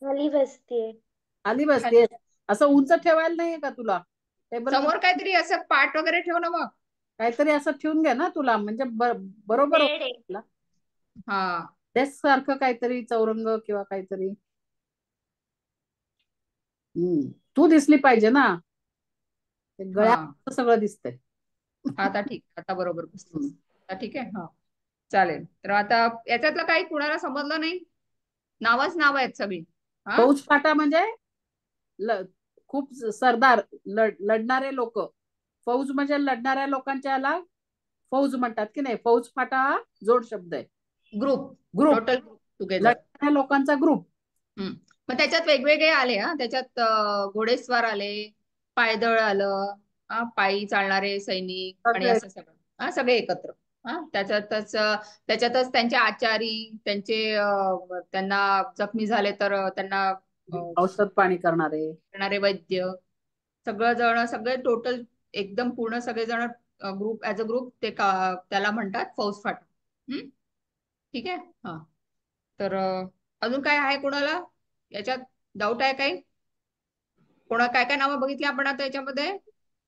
खाली बसतेय. खाली खाली बसते. असं उंच ठेवायला नाहीये का तुला टेबल? समोर काहीतरी असं पाट वगैरे ठेव ना मग. काहीतरी असं ठेवून घे ना तुला, म्हणजे बरोबर बेड आहे. होईल. हा डेस्क सारखं काहीतरी चौरंग किंवा काहीतरी. तू दिसली पाहिजे ना, ते हा गळ्यात सगळं दिसतंय. आता ठीक, आता बरोबर बसलीस. आता ठीक आहे, हा चालेल. तर आता याच्यातलं काही कुणाला समजलं नाही? नावच नाव आहेत सगळी. हा फौज फाटा म्हणजे ल- खूप सरदार, लढणारे लोक. फौज म्हणजे लढणाऱ्या लोकांच्या याला फौज म्हणतात की नाही. फौज फाटा हा जोड शब्द आहे. Group, group, total group together. लढणाऱ्या लोकांचा ग्रुप. मग त्याच्यात वेगवेगळे आले, हा त्याच्यात घोडेस्वार आले, पायदळ आलं, पायी चालणारे सैनिक आणि सगळे असं सगळं, सगळे एकत्र. त्याच्यातच त्यांचे आचारी, त्यांना जखमी झाले तर त्यांना औषध पाणी करणारे. करणारे वैद्य, सगळं जण, सगळे टोटल एकदम पूर्ण सगळेजण ग्रुप, ऍज अ ग्रुप त्याला म्हणतात फौज फाटा. हम्म, ठीक आहे. हा तर अजून काय आहे कोणाला याच्यात डाऊट आहे काही? कोणा काय काय नावं बघितली आपण आता याच्यामध्ये?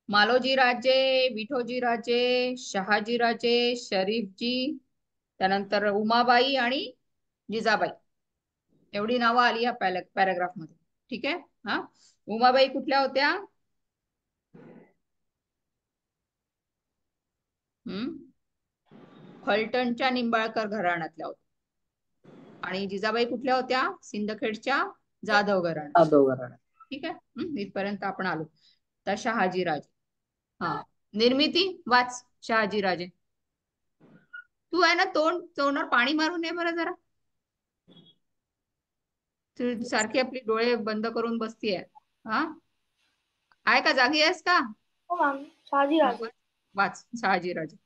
मालोजी राजे, विठोजी राजे, शहाजी राजे, शरीफजी, त्यानंतर उमाबाई आणि जिजाबाई. एवढी नावं आली या पॅराग्राफ मध्ये. ठीक आहे. हा उमाबाई कुठल्या होत्या? फलटणच्या निंबाळकर घराण्यातल्या होत्या. आणि जिजाबाई कुठल्या होत्या? सिंदखेडच्या जाधव घराण्यात. अदोगरण. ठीक आहे. इथपर्यंत आपण आलो. तर शहाजी राजे, हा निर्मिती वाच. शहाजी राजे, तू आहे ना तोंडावर पाणी मारून ये बरं जरा. तू सारखी आपली डोळे बंद करून बसतीये. हा आहे का, जागी आहेस का? हो मॅम. शहाजी राजे. वाच शहाजी राजे.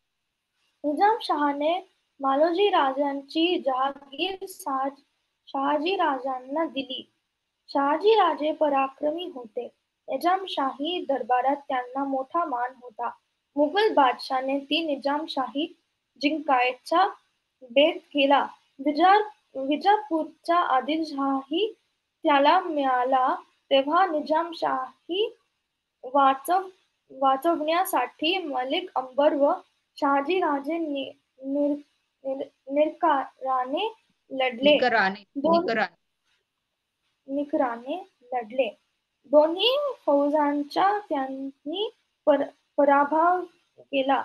निजामशहाने मालोजी राजांची जहागीर शहाजी राजांना दिली. शहाजी राजे पराक्रमी होते. निजामशाही दरबारात त्यांना मोठा मान होता. मुघल बादशाने ती निजामशाही जिंकायचा बेत केला. विजापूरचा आदिलशाही त्याला मिळाला तेव्हा निजामशाही वाचवण्यासाठी मलिक अंबर व शहाजीराजे निकराने लढले. निकराने दोन निकराने निकराने लढले. दोन्ही फौजांचा त्यांनी पराभव केला.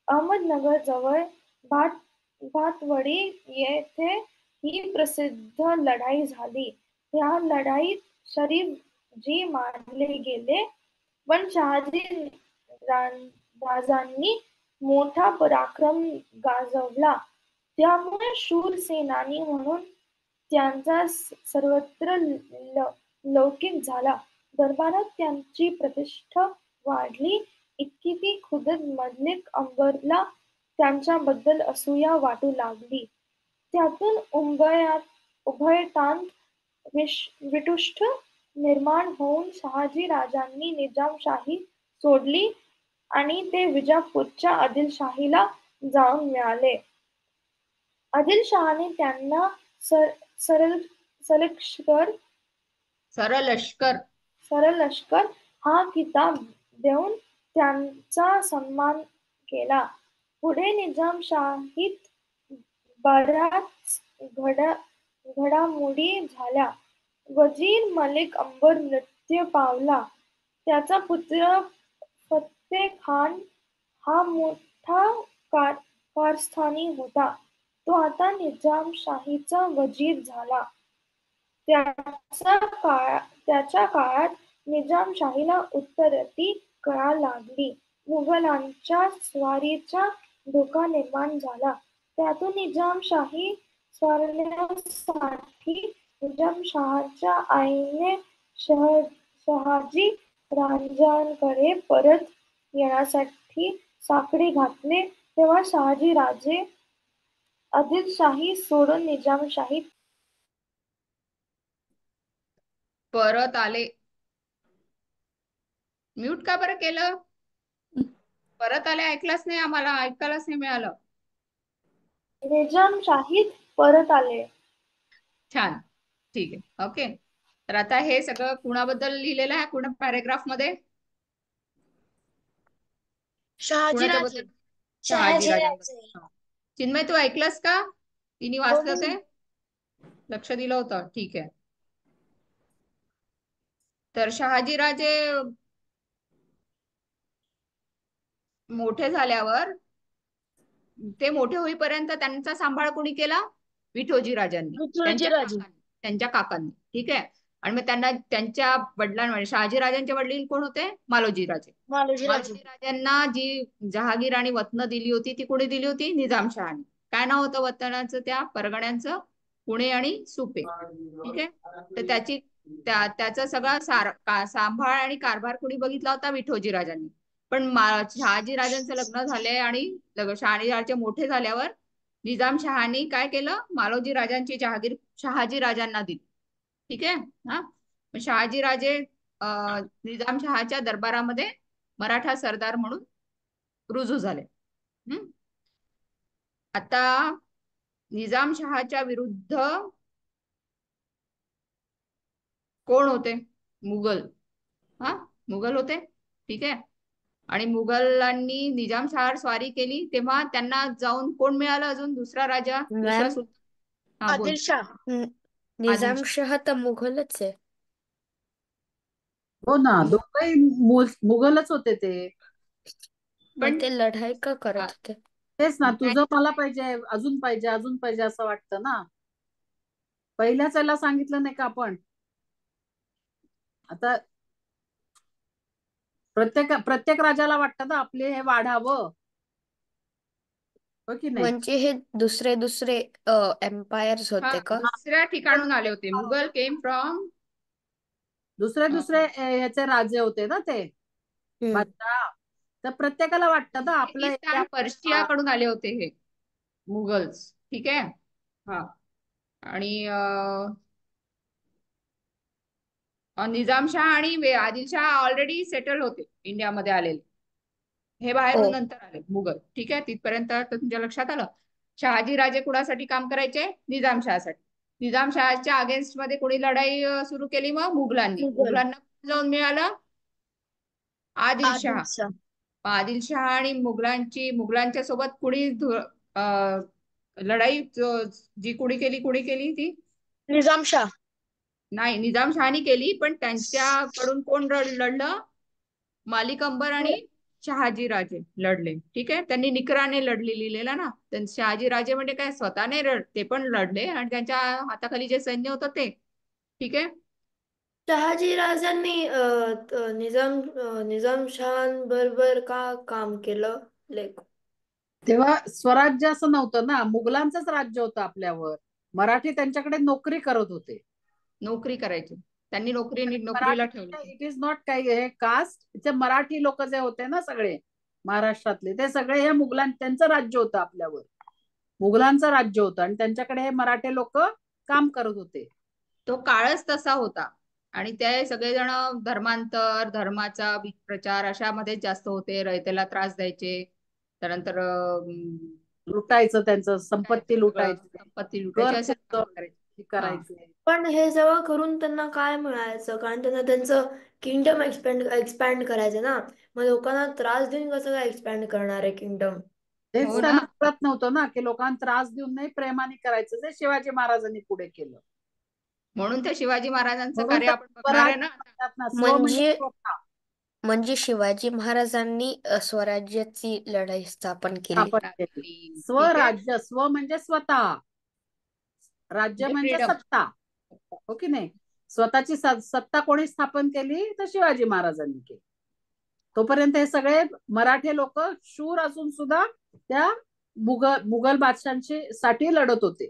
अहमदनगर जवळ भातवडी येथे ही प्रसिद्ध लढाई झाली. या लढाईत शरीफजी मारले गेले, पण शहाजी राजांनी मोठा पराक्रम गाजवला. त्यामुळे शूर सेनानी म्हणून त्यांचा सर्वत्र लौकिक झाला. दरबारात त्यांची प्रतिष्ठा वाढली, इतकी की खुद्द मलिक अंबरला त्यांच्याबद्दल असूया वाटू लागली. त्यातून उभयतांत वितुष्ट निर्माण होऊन शहाजी राजांनी निजामशाही सोडली आणि ते विजापूरच्या आदिलशाहीला जाऊन मिळाले. आदिलशहाने त्यांना सरलष्कर सरलष्कर हा किताब देऊन त्यांचा सन्मान केला. पुढे निजामशाहीत बऱ्याच घडामोडी झाल्या. वजीर मलिक अंबर मृत्यू पावला. त्याचा पुत्र फत्ते खान हा मोठा कारस्थानी होता. तो आता निजामशाहीचा वजीर झाला. त्याच्या काळात निजामशाहीला उत्तरती कळा लागली. मुघलांच्या स्वारीचा धोका निर्माण झाला. त्यातून निजामशाही स्वारण्यासाठी निजामशहाच्या आईने शहाजी राजांकडे परत येण्यासाठी साकडे घातले. तेव्हा शहाजी राजे आदिलशाही सोडून निजामशाही परत आले. म्यूट का बरं केलं? परत आले, ऐकलंच नाही, आम्हाला ऐकायलाच नाही मिळालं. निजामशाहीत परत आले. छान, ठीक आहे, ओके. तर आता हे सगळं कुणाबद्दल लिहिलेलं आहे पूर्ण पॅरेग्राफ मध्ये? कुणाच्या बद्दल? शहाजी राजांबद्दल. चिन्मय, तू ऐकलंस का? तिने वाचलं ते? लक्ष दिलं होतं? ठीक आहे. तर शहाजीराजे मोठे झाल्यावर, ते मोठे होईपर्यंत त्यांचा सांभाळ कोणी केला? विठोजी राजांनी, त्यांच्या काकांनी. ठीक आहे. आणि मग त्यांना त्यांच्या वडिलांमध्ये, शहाजी राजांचे वडील कोण होते? मालोजी राजे. मालोजी राजांना जी जहागीर आणि वतन दिली होती ती कोणी दिली होती? निजामशहाने. काय नाव होतं वतनाचं त्या परगण्यांचं? पुणे आणि सुपे. ठीक आहे. तर त्याचा सगळा सांभाळ आणि कारभार कोणी बघितला होता? विठोजी राजांनी. पण शहाजी राजांचं लग्न झाले आणि शहाजी राजे मोठे झाल्यावर निजामशहानी काय केलं? मालोजी राजांची जहागीर शहाजी राजांना दिली. ठीक आहे. हा, शहाजी राजे निजामशहाच्या दरबारामध्ये मराठा सरदार म्हणून रुजू झाले. आता निजामशहाच्या विरुद्ध कोण होते? मुघल. मुघल होते. ठीक आहे. आणि मुघलांनी निजामशहावर स्वारी केली तेव्हा त्यांना जाऊन कोण मिळालं अजून? दुसरा राजा, दुसरा सुलतान. आदिलशाह. निजामशाह तर मुघलच आहे. हो ना, दोघंही मुघलच होते ते. पण ते लढाई का करत होते? तेच ना, तुझं मला पाहिजे, अजून पाहिजे, अजून पाहिजे असं वाटतं ना. पहिल्याच याला सांगितलं नाही का आपण? आता प्रत्येक राजाला वाटतं ना आपले हे वाढावं, हो की नाही? म्हणजे हे दुसरे दुसरे एम्पायर्स होते का? दुसऱ्या ठिकाणून आले होते. मुघल केम फ्रॉम दुसरे ह्याचे राजे होते ना ते बादशाह. तर प्रत्येकाला वाटतं ना आपलं पर्शिया कडून आले होते हे मुघल्स. ठीक आहे. हा, आणि निजामशाह आणि आदिलशाह ऑलरेडी सेटल होते इंडियामध्ये आलेले. हे बाहेरून नंतर आले मुघल. ठीक आहे. तिथपर्यंत तुमच्या लक्षात आलं? शहाजी राजे कुणासाठी काम करायचे? निजामशहासाठी. निजामशहाच्या अगेन्स्ट मध्ये कोणी लढाई सुरू केली? मग मुघलांनी. मुघलांना जाऊन मिळालं? आदिलशाह. आदिलशाह आणि मुघलांच्या सोबत कुणी लढाई जी कुणी केली ती? निजामशाह. नाही, निजामशहानी केली, पण त्यांच्याकडून कोण लढलं? मालिक अंबर आणि शहाजी राजे लढले. ठीक आहे. त्यांनी निकराने लढले, लिहिलेला ना. शहाजी राजे म्हणजे काय स्वतःने ते पण लढले आणि त्यांच्या हाताखाली जे सैन्य होतं ते. ठीक आहे. शहाजी राजांनी निजामशहाबरोबर का काम केलं? तेव्हा स्वराज्य असं नव्हतं ना, मुघलांचंच राज्य होतं आपल्यावर. मराठी त्यांच्याकडे नोकरी करत होते. नोकरी करायची त्यांनी, नोकरीला ठेवलं. इट इज नॉट काही हे कास्ट. मराठी लोक जे होते ना सगळे महाराष्ट्रातले, ते सगळे हे त्यांचं राज्य होतं आपल्यावर. मुघलांचं राज्य होतं आणि त्यांच्याकडे हे मराठी लोक काम करत होते. तो काळच तसा होता. आणि ते सगळेजण धर्मांतर, धर्माचा प्रचार अशामध्ये जास्त होते. रयतेला त्रास द्यायचे. त्यानंतर लुटायचं, त्यांचं संपत्ती लुटायची, असे करायचे. पण हे सगळं करून त्यांना काय मिळायचं? कारण त्यांना त्यांचं किंगडम एक्सपॅन्ड करायचं ना. मग लोकांना त्रास देऊन कसं काय एक्सपॅन्ड करणार आहे किंगडम? तेच त्यांना कळत नव्हतं ना की लोकांना त्रास देऊन नाही, प्रेमाने करायचं, जे शिवाजी महाराजांनी पुढे केलं. म्हणून ते शिवाजी महाराजांचं कार्य आपण बघणार आहे ना. म्हणजे शिवाजी महाराजांनी स्वराज्याची लढाई स्थापन केली. स्वराज्य, स्व म्हणजे स्वतः, राज्य म्हणजे सत्ता, हो की नाही? स्वतःची सत्ता कोणी स्थापन केली? तर शिवाजी महाराजांनी केली. तोपर्यंत हे सगळे मराठी लोक शूर असून सुद्धा त्या मुघल बादशांची साठी लढत होते.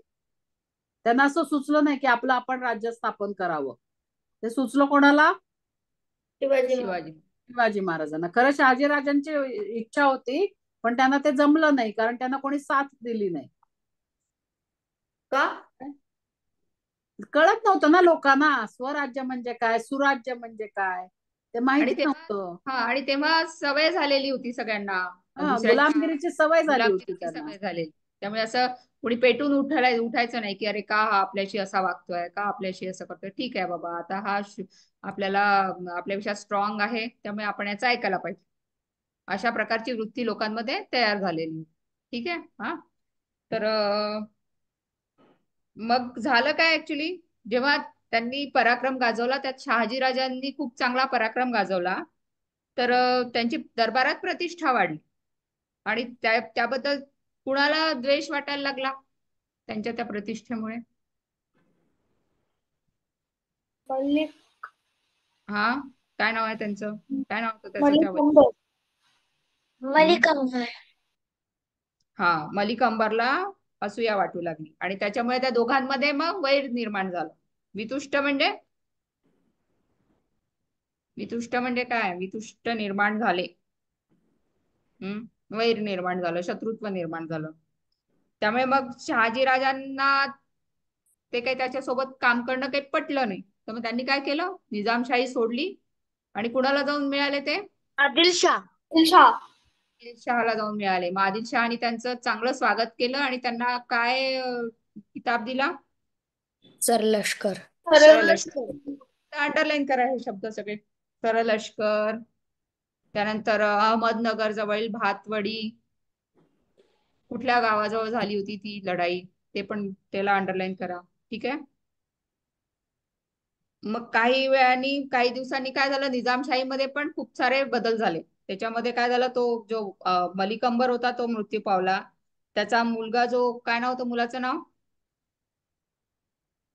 त्यांना असं सुचलं नाही की आपलं आपण राज्य स्थापन करावं. ते सुचलं कोणाला? शिवाजी महाराजांना. खरं शहाजीराजांची इच्छा होती, पण त्यांना ते जमलं नाही, कारण त्यांना कोणी साथ दिली नाही. का? कळत नव्हतं ना लोकांना स्वराज्य म्हणजे काय, सुराज्य म्हणजे काय. ते आणि माहिती तेव्हा नव्हतं. आणि तेव्हा सवय झालेली होती सगळ्यांना हा, दुसऱ्याच्या गुलामगिरीची सवय झाली होती गुलामगिरीची त्यांना. सवय झालेली. त्यामुळे असं कुणी पेटून उठायचं नाही की अरे का हा आपल्याशी असा वागतोय, का आपल्याशी असं करतोय. ठीक आहे बाबा, आता हा आपल्याला आपल्यापेक्षा स्ट्रॉंग आहे, त्यामुळे आपण याचं ऐकायला पाहिजे. अशा प्रकारची वृत्ती लोकांमध्ये तयार झालेली. ठीक आहे. हा, तर मग झालं काय ऍक्च्युली, जेव्हा त्यांनी पराक्रम गाजवला, त्यात शहाजीराजांनी खूप चांगला पराक्रम गाजवला, तर त्यांची दरबारात प्रतिष्ठा वाढली आणि त्याबद्दल कुणाला द्वेष वाटायला लागला त्यांच्या त्या प्रतिष्ठेमुळे. मल्लिक हा, काय नाव आहे त्यांचं, काय नाव होतं त्याचं मल्लिक त्या अंबर. मलिक अंबर. हा, मलिक अंबरला असूया वाटू लागली आणि त्याच्यामुळे त्या दोघांमध्ये मग वैर निर्माण झालं. वितुष्ट म्हणजे काय, वितुष्ट निर्माण झाले. वैर निर्माण झालं, शत्रुत्व निर्माण झालं. त्यामुळे मग शहाजीराजांना ते काही त्याच्यासोबत काम करणं काही पटलं नाही. तर मग त्यांनी काय केलं, निजामशाही सोडली आणि कुणाला जाऊन मिळाले ते, आदिलशाह. दिलशाह. आदिलशहाला जाऊन मिळाले. मग आदिलशहानी त्यांचं चांगलं स्वागत केलं आणि त्यांना काय किताब दिला, सरलष्कर. सरलष्कर. अंडरलाईन करा हे शब्द सगळे. सरलष्कर. त्यानंतर अहमदनगर जवळील भातवडी, कुठल्या गावाजवळ झाली होती ती लढाई, ते पण त्याला अंडरलाईन करा. ठीक आहे. मग काही वेळाने, काही दिवसांनी काय झालं, निजामशाहीमध्ये पण खूप सारे बदल झाले. त्याच्यामध्ये काय झालं, तो जो मलिक अंबर होता तो मृत्यू पावला. त्याचा मुलगा, जो काय नाव होतं मुलाचं नाव,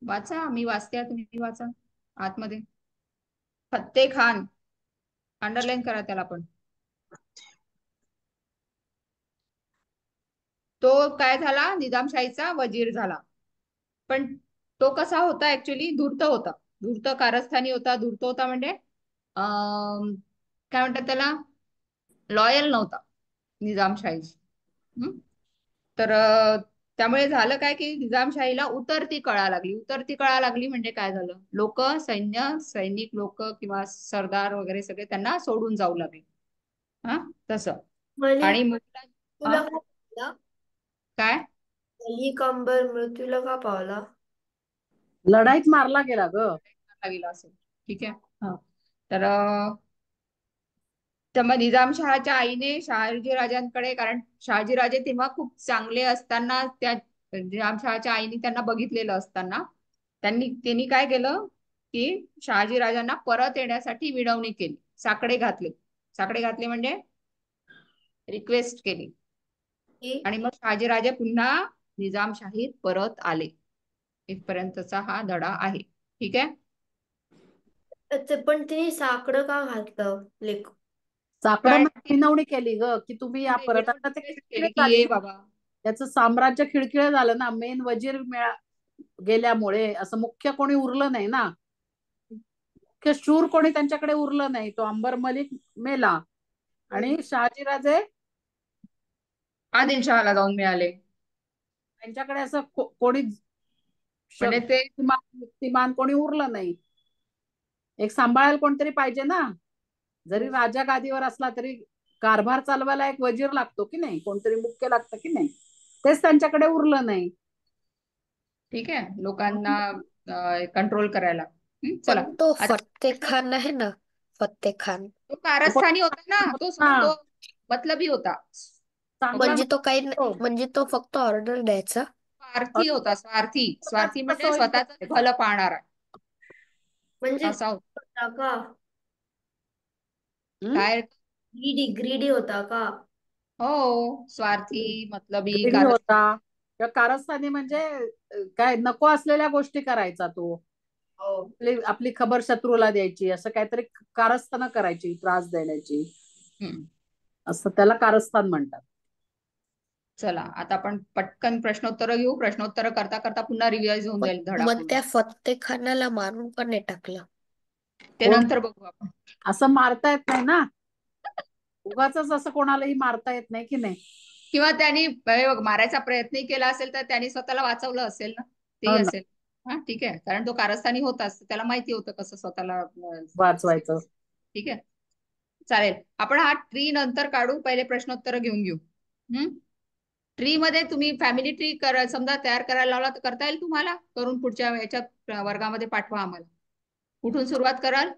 वाचा, मी वाचते तुम्ही वाचा आतमध्ये. फत्ते खान, अंडरलाईन करा त्याला पण. तो काय झाला, निजामशाहीचा वजीर झाला. पण तो कसा होता ऍक्च्युली, धूर्त होता. धूर्त कारस्थानी होता. धूर्त होता म्हणजे काय म्हणतात त्याला, लॉयल नव्हता निजामशाहीशी. तर त्यामुळे झालं काय की निजामशाहीला उतरती कळा लागली. उतरती कळा लागली म्हणजे काय झालं, लोक, सैनिक लोक किंवा सरदार वगैरे सगळे त्यांना सोडून जाऊ लागले. हा, तसं. आणि मलिक हा, तुला का पावला? काय मलिक अंबर मृत्यूला का पावला? लढाईत मारला गेला ग. लागला असेल. ठीक आहे. हा, तर मग निजामशहाच्या आईने शहाजीराजांकडे, कारण शहाजीराजे तेव्हा खूप चांगले असताना, त्या निजामशहाच्या आईने त्यांना बघितलेलं असताना त्यांनी काय केलं की शहाजीराजांना परत येण्यासाठी विनवणी केली, साकडे घातले. साकडे घातले म्हणजे रिक्वेस्ट केली. की आणि मग शहाजीराजे पुन्हा निजामशाहीत परत आले. इथपर्यंतचा हा धडा आहे. ठीक आहे. पण तिने साकडं का घातलं लेक? साकडं कारण म्हणजे विनवणी केली ग, की तुम्ही या परत. आता ते रिक्वेस्ट खिळखिळे केली की झाली ये ना, बाबा. त्याचं साम्राज्य खिळखिळं झालं ना. मेन वजीर गेल्यामुळे असं मुख्य कोणी उरलं नाही ना. मुख्य शूर कोणी त्यांच्याकडे उरलं नाही. तो अंबर मलिक मेला आणि शहाजीराजे आदिलशहाला जाऊन मिळाले. त्यांच्याकडे असं कोणी म्हणजे ते मुक्तिमान कोणी उरलं नाही. एक सांभाळायला कोणतरी पाहिजे ना. जरी राजा गादीवर असला तरी कारभार चालवायला एक वजीर लागतो की नाही, कोणतरी मुख्य लागतं की नाही. तेच त्यांच्याकडे उरलं नाही. ठीक आहे, लोकांना कंट्रोल करायला. चला, पण तो आता फत्ते खान आहे ना, फत्ते खान, तो कारस्थानी होता ना, तो मतलबी होता. चांगला ओके, म्हणजे तो काही तो म्हणजे तो फक्त ऑर्डर द्यायचा. स्वार्थी होता. स्वार्थी, स्वतःच स्वार्थी कसं म्हणजे होईल स्वतःच भलं पाहणारा म्हणजे असा होता. होता का? काय, ग्रीडी होता का? हो, स्वार्थी, मतलबी, ग्रीडी होता. कारस्थानी. किंवा कारस्थानी म्हणजे काय नको असलेल्या गोष्टी करायचा तो. हो, आपली खबर शत्रूला द्यायची, असं काहीतरी कारस्थानं करायची, त्रास देण्याची, असं त्याला कारस्थान म्हणतात. चला, आता आपण पटकन प्रश्नोत्तर घेऊ. प्रश्नोत्तर करता करता पुन्हा रिव्हाइज होऊन जाईल धडा मग पूर्ण. त्या फत्ते खानाला मारून पण नाही टाकलं. ते नंतर बघू आपण. असं मारता येत नाही ना, उगाच असं कोणालाही मारता येत नाही की नाही. किंवा त्यांनी मारायचा प्रयत्नही केला असेल तर त्यांनी स्वतःला वाचवलं असेल ना, तेही हो ना, असेल. हा, ठीक आहे, कारण तो कारस्थानी होताच, त्याला माहिती होतं कसं स्वतःला वाचवायचं. ठीक आहे, चालेल. आपण हा ट्री नंतर काढू, पहिले प्रश्नोत्तर घेऊन घेऊ. ट्री मध्ये तुम्ही फॅमिली ट्री समजा तयार करायला लावला तर करता येईल तुम्हाला, करून पुढच्या याच्यात वर्गामध्ये पाठवा आम्हाला. कुठून सुरुवात कराल?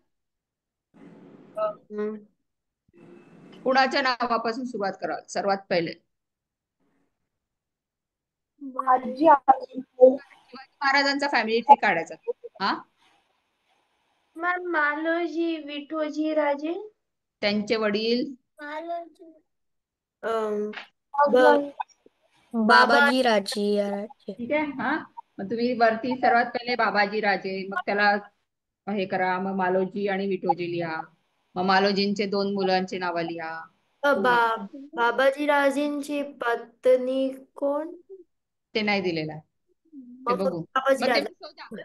कुणाच्या नावापासून सुरुवात कराल सर्वात पहिले? आजी शिवाजी महाराजांचा फॅमिली ट्री काढायचा. हा, मॅम मालोजी विठोजी राजे, त्यांचे वडील, अं, आजोबा बाबाजी राजे. ठीक आहे. हा, मग तुम्ही वरती सर्वात पहिले बाबाजी राजे, मग त्याला हे करा, मग मालोजी आणि विठोजी लिहा. मग मालोजींचे 2 मुलांची नावं लिहा. बाबाजी राजेंची पत्नी कोण? ते नाही दिलेलं आहे, ते मग बघू. बाबाजी मग ते राजे. शोधा.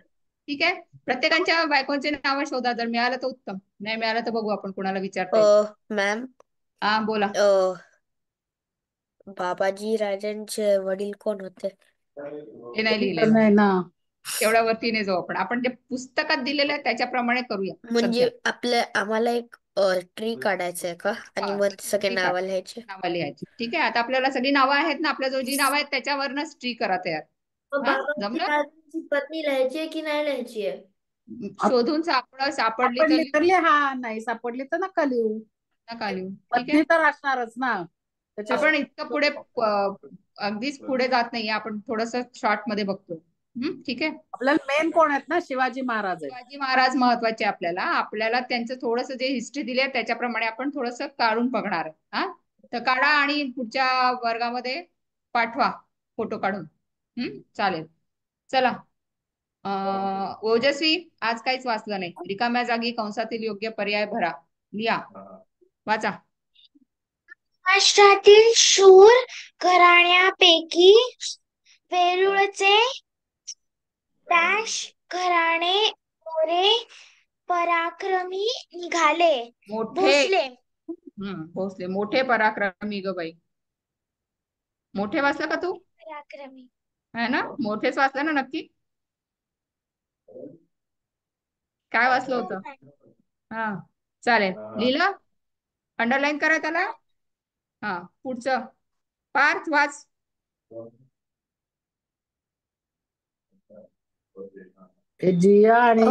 ठीक आहे, प्रत्येकाच्या बायकोंचे नाव शोधा. जर मिळालं तर उत्तम, नाही मिळालं तर बघू आपण कोणाला विचारता येईल. मॅम हा, बोला. बाबाजी राजांचे वडील कोण होते? ते नाही लिहिलेलं, नाही ना. तेवढ्या वरतीने जाऊ आपण. आपण जे पुस्तकात दिलेलं आहे त्याच्याप्रमाणे करूया म्हणजे सध्या. आम्हाला एक ट्री काढायचंय का, आणि मग सगळे नावं लिहायचे? नावं लिहायची. ठीक आहे, आता आपल्याला सगळी नावं आहेत ना, आपल्याजवळ जी नावं आहेत त्याच्यावरनच ट्री करा तयार. मग हा, बाबाजी जमलं? राजांची पत्नी लिहायची की नाही लिहायची आहे? शोधून सापडली तर सापडली लिहू, तर लिहा, नाही सापडली तर नका लिहू. नका लिहू. ठीक पत्नी आहे, तर असणारच ना आपण इतकं पुढे अगदीच पुढे जात नाहीये, आपण थोडस शॉर्ट मध्ये बघतो. ठीक आहे. आपल्याला मेन कोण आहेत ना, शिवाजी महाराज आहेत. शिवाजी महाराज महत्वाचे आपल्याला. आपल्याला त्यांचं थोडस जे हिस्ट्री दिली आहे त्याच्याप्रमाणे आपण थोडस काढून बघणार आहे. हा, तर काढा आणि पुढच्या वर्गामध्ये पाठवा फोटो काढून. चालेल, चला. ओजस्वी, आज काहीच वाचलं नाही. रिकाम्या जागी कंसातील योग्य पर्याय भरा, लिहा, वाचा. महाराष्ट्रातील शूर घराण्यांपैकी वेरूळचे डॅश घराणे मोरे पराक्रमी निघाले. मोठे, भोसले भोसले मोठे पराक्रमी. ग बाई, मोठे वाचलं का तू? पराक्रमी है ना, मोठेच वाचलं ना नक्की? काय वाचलं होतं? हा, चालेल. लिहिलं? अंडरलाईन करा त्याला. हा, पुढचं पार्थ वाच. हे जिया आणि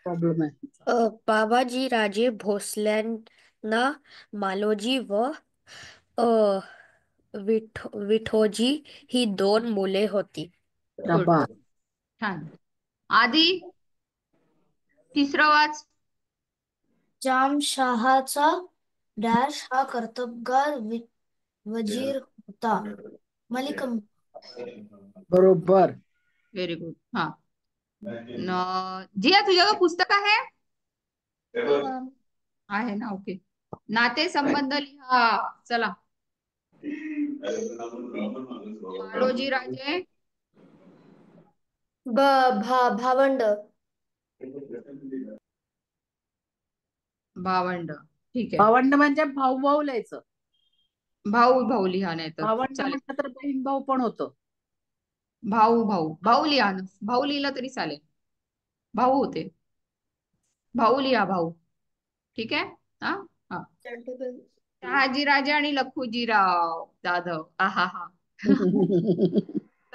प्रॉब्लेम आहे. बाबाजी राजे भोसल्यांना मालोजी व विठोजी ही 2 मुले होती. गुड, छान. आधी तिसरं वाच. जामशहाचा डॅश हा कर्तबगार वजीर होता. मलिक बरोबर. Very good. हा, जिया तुझ्याकडे पुस्तक आहे? आहे ना, ओके. नाते संबंध लिहा. चला. मालोजी राजे भावंड. भावंड. ठीक आहे, भावंड म्हणजे भाऊ भाऊ लिहायचं. भाऊ भाऊ लिहा, नाही तर भावंड चालेल. म्हटलं तर बहीण भाऊ पण होतं. भाऊ भाऊ भाऊ लिहा ना, भाऊ लिहिलं तरी चालेल. भाऊ होते, भाऊ लिहा, भाऊ. ठीक आहे. हा हा, शहाजीराजे आणि लखुजीराव जाधव. आहा हा,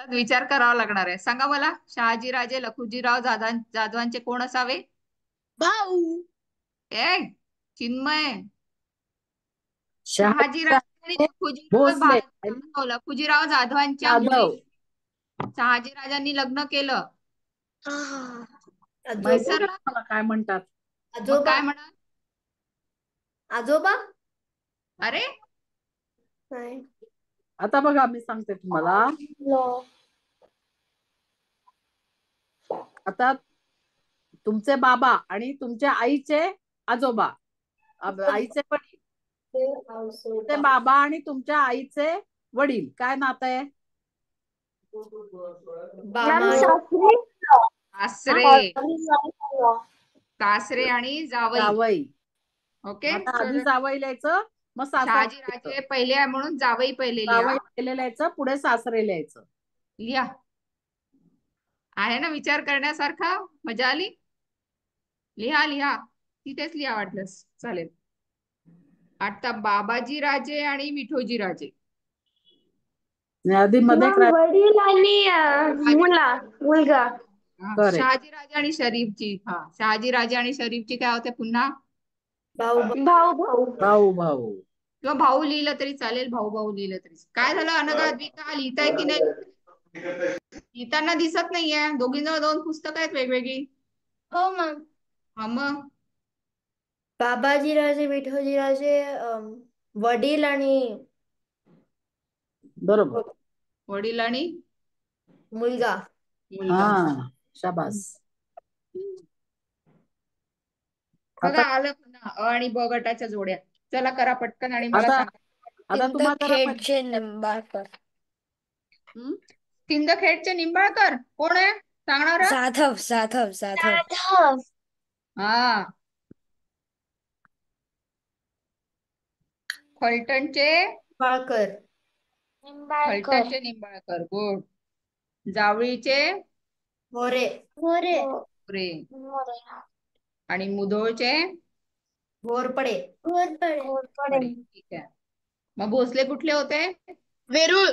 विचार करावा लागणार आहे. सांगा मला, शहाजीराजे लखुजीराव जाधवांचे कोण असावे? भाऊ. ए चिन्मय, शहाजीराजे शहाजीराजे आणि भोसले लखुजीराव जाधवांच्या मुली जाधव. शहाजीराजांनी लग्न केलं. माहिती आहे विसरला? का मला काय म्हणतात? मग आजोबा. काय म्हणा? आजोबा अरे नाही. आता बघा, मी सांगते तुम्हाला. आता तुमचे बाबा आणि तुमच्या आईचे आजोबा, आईचे वडील, तुमचे बाबा आणि तुमच्या आईचे वडील, काय नातं आहे? सासरे, सासरे आणि जावई. जावई. ओके, आता आधी जावई लिहायचं, मग शहाजीराजे पहिले आहे म्हणून जावई पहिले लिहा. जावई पहिले लिहायचं, पुढे सासरे लिहायचं. लिहा. आहे ना विचार करण्यासारखा? मजा आली? लिहा लिहा. तिथेच लिहा वाटलंस चालेल. आता बाबाजी राजे आणि विठोजी राजे. आधी मध्ये मग वडील आणि मुलगा. Correct. शहाजी राजे आणि शरीफची. शहाजी राजे आणि शरीफची काय होते पुन्हा? भाऊ भाऊ भाऊ भाऊ भाऊ. किंवा भाऊ लिहिलं तरी चालेल, भाऊ भाऊ लिहिलं तरी. काय झालं अनघा द्विका, लिहिताय की नाही? लिहिताना दिसत नाहीये. दोघींना 2 पुस्तकं आहेत वेगवेगळी. हो मग मग बाबाजी राजे विठोजी राजे वडील आणि बरोबर. वडील आणि मुलगा. मुलगा. हा शाबास. बघा आता आलं पुन्हा अ आणि ब गटाच्या जोड्या. चला करा पटकन आणि मला आता सांगा. आता तुम्हाला जरा सिंदखेडचे निंबाळकर. सिंदखेडचे निंबाळकर कोण आहे सांगणार? जाधव जाधव जाधव. हा. फलटणचे बाळकर. फलटणचे निंबाळकर. गुड. जावळीचे मोरे. पुरे. आणि मुधोळचे घोरपडे. बरे, ठीक आहे. मग भोसले कुठले होते? वेरूळ.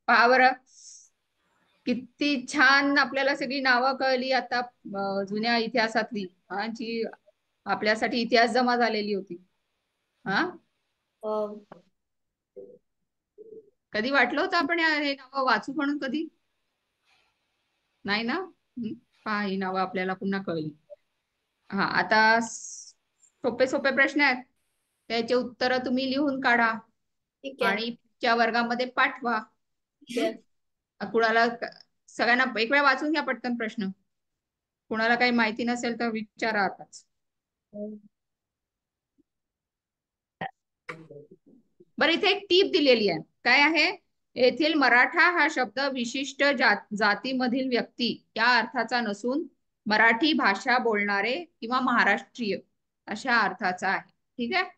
पहा बरं किती छान आपल्याला सगळी नावं कळली आता जुन्या इतिहासातली, जी आपल्यासाठी इतिहास जमा झालेली होती. कधी वाटलं होतं आपण हे नावं वाचू म्हणून? कधी नाही ना. पहा ही नावं आपल्याला पुन्हा कळली. आता सोपे सोपे प्रश्न आहेत, त्याचे उत्तर तुम्ही लिहून काढा आणि पुढच्या वर्गामध्ये पाठवा. कुणाला सगळ्यांना एक वेळा वाचून घ्या पटकन प्रश्न. कुणाला काही माहिती नसेल तर विचारा आताच. बरं इथे एक टीप दिलेली आहे. काय आहे? येथील मराठा हा शब्द विशिष्ट जातीमधील व्यक्ती या अर्थाचा नसून मराठी भाषा बोलणारे किंवा महाराष्ट्रीय अशा अर्थाचा आहे. ठीक आहे.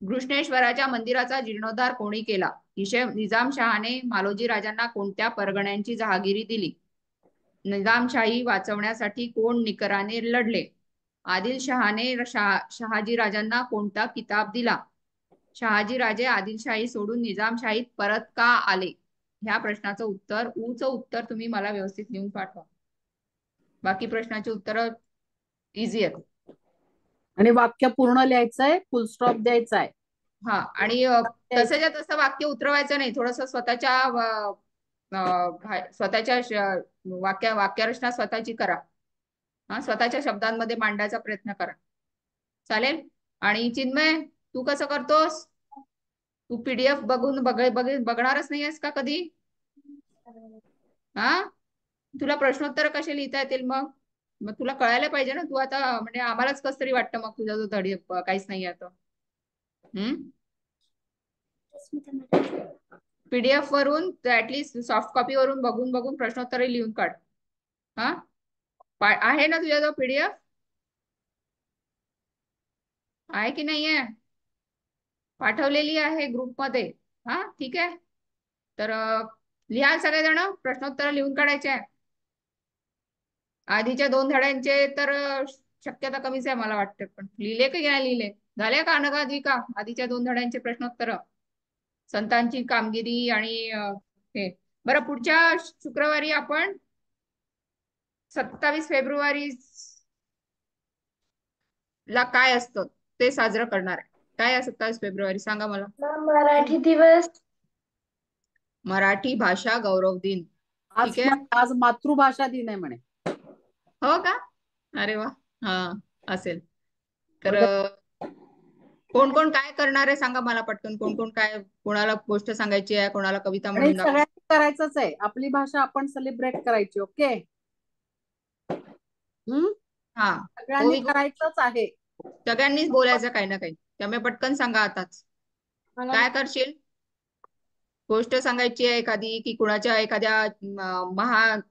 घृष्णेश्वराच्या मंदिराचा जीर्णोद्धार कोणी केला? निजामशहाने मालोजी राजांना कोणत्या परगण्यांची जहागिरी दिली? निजामशाही वाचवण्यासाठी कोण निकराने लढले? आदिलशहाने शहाजी राजांना कोणता किताब दिला? शहाजी राजे आदिलशाही सोडून निजामशाहीत परत का आले? ह्या प्रश्नाचं उत्तर ऊचं उत्तर तुम्ही मला व्यवस्थित लिहून पाठवा. बाकी प्रश्नाची उत्तर इझी आहेत. आणि वाक्य पूर्ण लिहायचंय, फुल स्टॉप द्यायचा आहे. आणि तसंच्या तसं वाक्य उतरवायचं नाही. थोडस स्वतःच्या वाक्यरचना स्वतःची करा. स्वतःच्या शब्दांमध्ये मांडायचा प्रयत्न करा. चालेल. आणि चिन्मय तू कसं करतोस? तू PDF बघून बघणारच नाही आहेस का कधी? तुला प्रश्नोत्तर कसे लिहिता येतील? मग तुला कळायला पाहिजे ना. तू आता म्हणजे आम्हालाच कस तरी वाटतं मग तुझा जो धडी काहीच नाही आता. PDF वरून ऍटलीस्ट सॉफ्ट कॉपी वरून बघून प्रश्नोत्तर लिहून काढ. आहे ना तुझ्याजवळ PDF? आहे की नाहीये? पाठवलेली आहे ग्रुपमध्ये. ठीक आहे. तर लिहा सगळेजण, प्रश्नोत्तर लिहून काढायचे आहे. आधीच्या 2 धड्यांचे तर शक्यता कमीच आहे मला वाटतं. पण लिहिले की नाही लिहिले? झाले का अनघा आधीच्या 2 धड्यांचे प्रश्नोत्तर? संतांची कामगिरी आणि हे. बरं पुढच्या शुक्रवारी आपण 27 फेब्रुवारी ला काय असतं ते साजरं करणार आहे. काय आहे 27 फेब्रुवारी सांगा मला? मराठी दिवस. मराठी भाषा गौरव दिन. ठीक आहे. आज मातृभाषा दिन आहे म्हणे. हो का? अरे वा. असेल तर कोण कोण काय करणार आहे सांगा मला पटकन. कोण कोण काय, कोणाला गोष्ट सांगायची आहे, कोणाला कविता म्हणून सगळ्यांनी करायचंच आहे. आपली भाषा आपण सेलिब्रेट करायची. ओके. सगळ्यांनी करायचंच आहे. सगळ्यांनीच बोलायचं काही ना काही. त्यामुळे पटकन सांगा आताच. काय करशील? गोष्ट सांगायची आहे एखादी, की कुणाच्या एखाद्या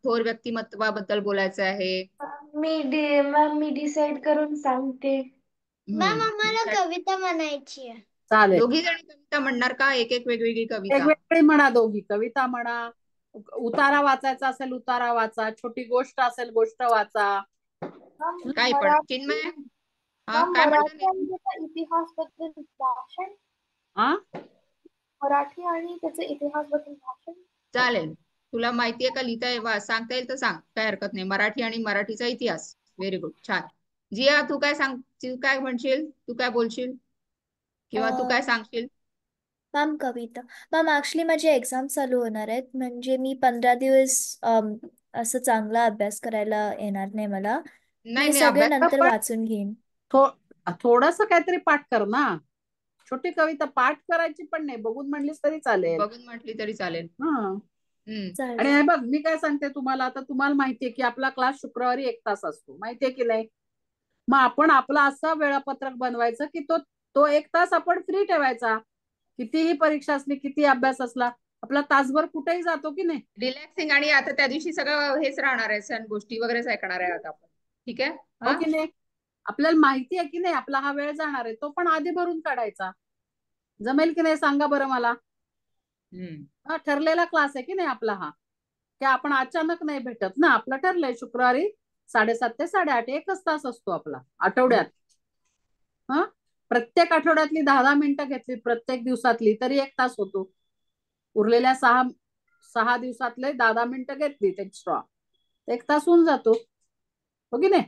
थोर व्यक्तिमत्वाबद्दल बोलायचं आहे? मी डिसाईड करून सांगते. मॅम आम्हाला कविता म्हणायची आहे. चालेल. दोघी जणी कविता म्हणणार का? एक एक वेगवेगळी कविता? वेगवेगळी म्हणा, दोघी कविता म्हणा. उतारा वाचायचा असेल उतारा वाचा, छोटी गोष्ट असेल गोष्ट वाचा. काही पण. चिन्मय काय म्हणणार? मराठी आणि त्याचा इतिहास बद्दल भाषण. मराठी आणि त्याचा इतिहास बद्दल भाषण चालेल. तुला माहितीये का लिहिता सांगता येईल तर सांग, काय हरकत नाही. मराठी आणि मराठीचा इतिहास. व्हेरी गुड, छान. जिया, तू काय म्हणशील? तू काय बोलशील किंवा तू काय सांगशील? मॅम कविता. मॅम ऍक्च्युली माझे एक्झाम चालू होणार आहेत, म्हणजे मी 15 दिवस असं चांगला अभ्यास करायला येणार नाही मला. नाही मी नाही, सगळे अभ्यास नंतर वाचून घेईन. थोडस काहीतरी पाठ कर ना. छोटी कविता पाठ करायची पण नाही, बघून म्हणलीस तरी चालेल. बघून म्हटली तरी चालेल. आणि चालेल. हे बघ, मी काय सांगते तुम्हाला, आता तुम्हाला माहितीये की आपला क्लास शुक्रवारी 1 तास असतो, माहितीये की नाही. मग आपण आपलं असं वेळापत्रक बनवायचं की तो 1 तास आपण फ्री ठेवायचा. कितीही परीक्षा असली, किती अभ्यास असला, आपला तासभर कुठेही जातो की नाही. रिलॅक्सिंग. आणि आता त्या दिवशी सगळं हेच राहणार आहे, सण गोष्टी वगैरेच ऐकणार आहे आता आपण. ठीक आहे. हो की नाही. आपल्याला माहिती आहे की नाही आपला हा वेळ जाणार आहे, तो पण आधी भरून काढायचा. जमेल की नाही सांगा बरं मला. ठरलेला क्लास आहे की नाही आपला हा, की आपण अचानक नाही भेटत ना. आपलं ठरलंय शुक्रवारी 7:30 ते 8:30 एकच तास असतो आपला आठवड्यात. प्रत्येक आठवड्यातली 10-10 मिनिटं घेतली प्रत्येक दिवसातली तरी 1 तास होतो. उरलेल्या 6 दिवसातले 10-10 मिनिटं घेतली एक्स्ट्रा, 1 तास होऊन जातो. हो की नाही.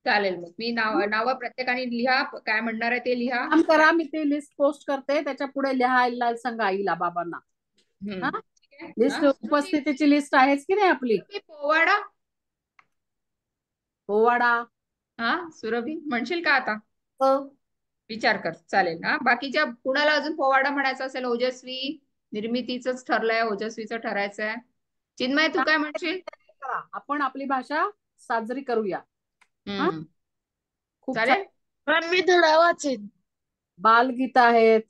चालेल. मग मी नाव प्रत्येकाने लिहा, काय म्हणणार आहे ते लिहा. काम करा, मी ते लिस्ट पोस्ट करते, त्याच्या पुढे लिहायला सांगा आईला बाबांना. लिस्ट उपस्थितीची लिस्ट आहेच की नाही आपली. पोवाडा. पोवाडा सुरभी म्हणशील का आता? हो. विचार कर. चालेल. बाकीच्या कुणाला अजून पोवाडा म्हणायचा असेल? ओजस्वी, निर्मितीच ठरलंय, ओजस्वीचं ठरायचंय. चिन्मय, तू काय म्हणशील? आपण आपली भाषा साजरी करूया. खूप चालेल. मी धडा वाचेन. बालगीत आहेत.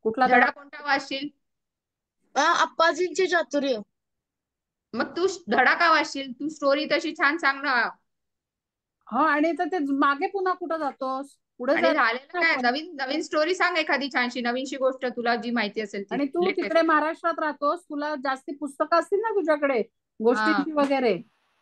कुठला धडा कोणता वाचशील? अप्पाजींचे चातुर्य. मग तू धडा का वाचशील? तू स्टोरी तशी छान सांग ना. आणि ते मागे पुन्हा कुठं जातोस? पुढे झालेलं काय? नवीन स्टोरी सांग एखादी छानशी, नवीनशी गोष्ट तुला जी माहिती असेल ती. आणि तू तिकडे महाराष्ट्रात राहतोस, तुला जास्ती पुस्तकं असतील ना तुझ्याकडे गोष्टींची वगैरे,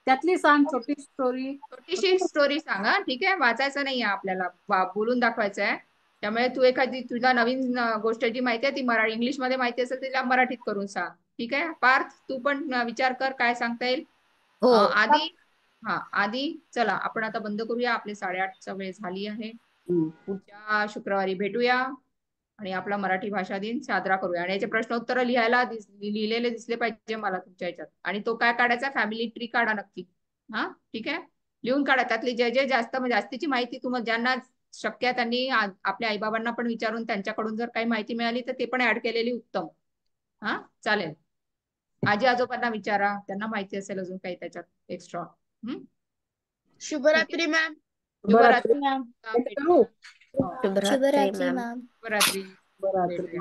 त्यातली सांग छोटी स्टोरी. छोटीशी स्टोरी सांग. ठीक आहे. वाचायचं नाही आपल्याला, बोलून दाखवायचं आहे. त्यामुळे तू एखादी तुला नवीन गोष्ट जी माहिती आहे ती इंग्लिश मध्ये माहिती असेल तिला मराठीत करून सांग. ठीक आहे. पार्थ, तू पण विचार कर काय सांगता येईल. आधी चला आपण आता बंद करूया. आपले 8:30चा वेळ झाली आहे. पुढच्या शुक्रवारी भेटूया आणि आपला मराठी भाषा दिन साजरा करूया. आणि याचे प्रश्न उत्तर लिहिलेले दिसले पाहिजे मला तुमच्या ह्याच्यात. आणि तो काय काढायचा? फॅमिली ट्री काढा नक्की. ठीक आहे. लिहून काढा. त्यातली जे जास्तीची माहिती तुम्हाला ज्यांना शक्य आहे त्यांनी आपल्या आईबाबांना पण विचारून त्यांच्याकडून जर काही माहिती मिळाली तर ते पण ऍड केलेली उत्तम. चालेल. आजी आजोबांना विचारा, त्यांना माहिती असेल अजून काही त्याच्यात एक्स्ट्रा. शुभरात्री मॅम. शुभरात्री मॅम. मॅम. शुभरात्री मॅम. शुभरात्री.